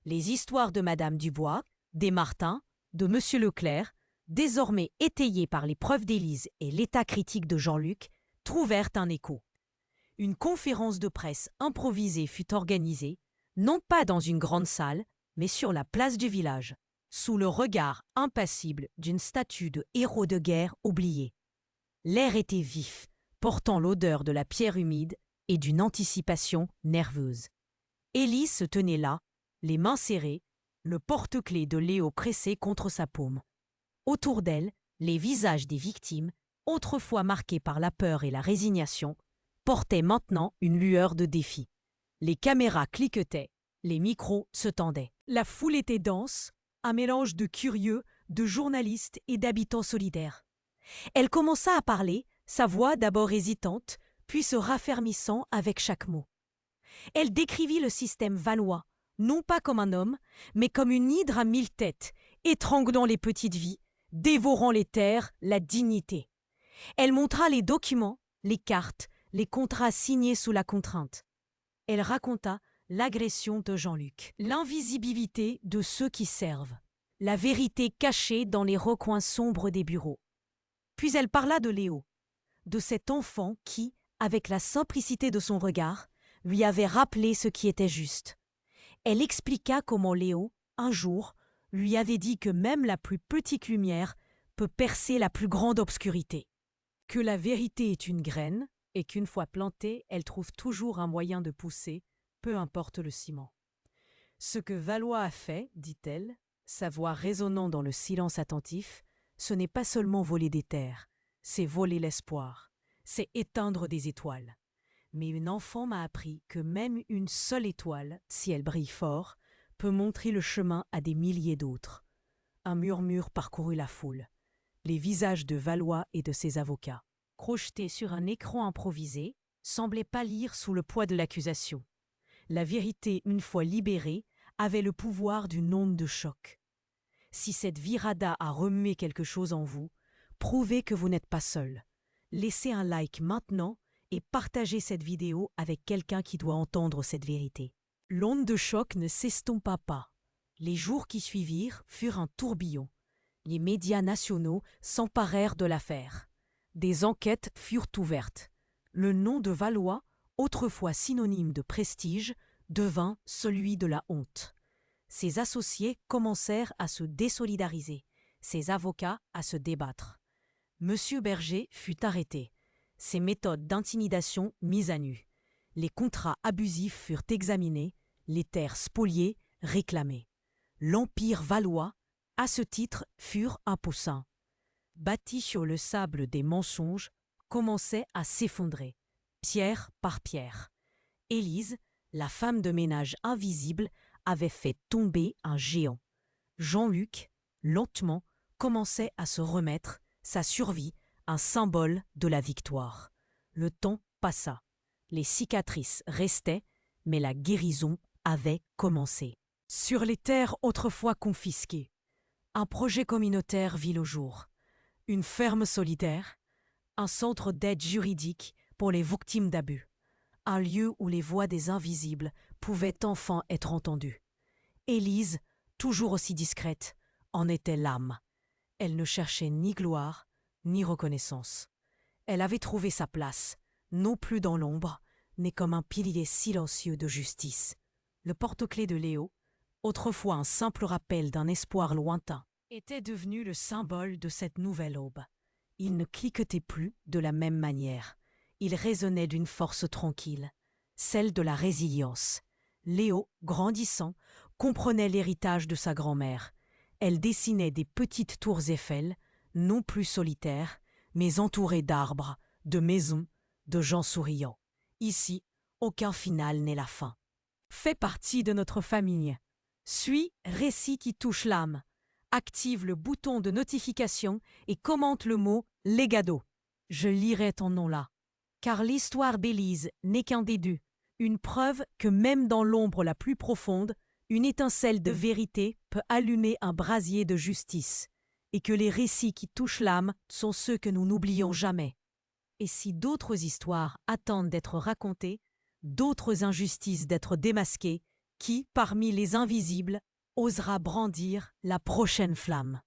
Les histoires de Madame Dubois, des Martin, de Monsieur Leclerc, désormais étayées par les preuves d'Élise et l'état critique de Jean-Luc, trouvèrent un écho. Une conférence de presse improvisée fut organisée, non pas dans une grande salle, mais sur la place du village, sous le regard impassible d'une statue de héros de guerre oublié. L'air était vif, portant l'odeur de la pierre humide et d'une anticipation nerveuse. Élise se tenait là, les mains serrées, le porte-clés de Léo pressé contre sa paume. Autour d'elle, les visages des victimes, autrefois marqués par la peur et la résignation, portaient maintenant une lueur de défi. Les caméras cliquetaient, les micros se tendaient. La foule était dense, un mélange de curieux, de journalistes et d'habitants solidaires. Elle commença à parler, sa voix d'abord hésitante, puis se raffermissant avec chaque mot. Elle décrivit le système valois, non pas comme un homme, mais comme une hydre à 1000 têtes, étranglant les petites vies, dévorant les terres, la dignité. Elle montra les documents, les cartes, les contrats signés sous la contrainte. Elle raconta l'agression de Jean-Luc, l'invisibilité de ceux qui servent, la vérité cachée dans les recoins sombres des bureaux. Puis elle parla de Léo, de cet enfant qui, avec la simplicité de son regard, lui avait rappelé ce qui était juste. Elle expliqua comment Léo, un jour, lui avait dit que même la plus petite lumière peut percer la plus grande obscurité, que la vérité est une graine et qu'une fois plantée, elle trouve toujours un moyen de pousser, peu importe le ciment. Ce que Valois a fait, dit-elle, sa voix résonnant dans le silence attentif, ce n'est pas seulement voler des terres, c'est voler l'espoir, c'est éteindre des étoiles. Mais une enfant m'a appris que même une seule étoile, si elle brille fort, peut montrer le chemin à des milliers d'autres. Un murmure parcourut la foule. Les visages de Valois et de ses avocats, crochetés sur un écran improvisé, semblaient pâlir sous le poids de l'accusation. La vérité, une fois libérée, avait le pouvoir d'une onde de choc. Si cette virada a remué quelque chose en vous, prouvez que vous n'êtes pas seul. Laissez un like maintenant et partagez cette vidéo avec quelqu'un qui doit entendre cette vérité. L'onde de choc ne s'estompa pas. Les jours qui suivirent furent un tourbillon. Les médias nationaux s'emparèrent de l'affaire. Des enquêtes furent ouvertes. Le nom de Valois, autrefois synonyme de prestige, devint celui de la honte. Ses associés commencèrent à se désolidariser, ses avocats à se débattre. Monsieur Berger fut arrêté, ses méthodes d'intimidation mises à nu. Les contrats abusifs furent examinés, les terres spoliées réclamées. L'empire valois, à ce titre, furent un poussin. Bâti sur le sable des mensonges, commençait à s'effondrer, pierre par pierre. Élise, la femme de ménage invisible, avait fait tomber un géant. Jean-Luc, lentement, commençait à se remettre, sa survie, un symbole de la victoire. Le temps passa. Les cicatrices restaient, mais la guérison avait commencé. Sur les terres autrefois confisquées, un projet communautaire vit le jour. Une ferme solidaire, un centre d'aide juridique pour les victimes d'abus, un lieu où les voix des invisibles pouvaient enfin être entendues. Élise, toujours aussi discrète, en était l'âme. Elle ne cherchait ni gloire, ni reconnaissance. Elle avait trouvé sa place, non plus dans l'ombre, mais comme un pilier silencieux de justice. Le porte-clés de Léo, autrefois un simple rappel d'un espoir lointain, était devenu le symbole de cette nouvelle aube. Il ne cliquetait plus de la même manière. Il résonnait d'une force tranquille, celle de la résilience. Léo, grandissant, comprenait l'héritage de sa grand-mère. Elle dessinait des petites tours Eiffel, non plus solitaires, mais entourées d'arbres, de maisons, de gens souriants. Ici, aucun final n'est la fin. Fais partie de notre famille. Suis Récit qui touche l'âme. Active le bouton de notification et commente le mot Legado. Je lirai ton nom là. Car l'histoire d'Élise n'est qu'un début, une preuve que même dans l'ombre la plus profonde, une étincelle de vérité peut allumer un brasier de justice, et que les récits qui touchent l'âme sont ceux que nous n'oublions jamais. Et si d'autres histoires attendent d'être racontées, d'autres injustices d'être démasquées, qui, parmi les invisibles, osera brandir la prochaine flamme?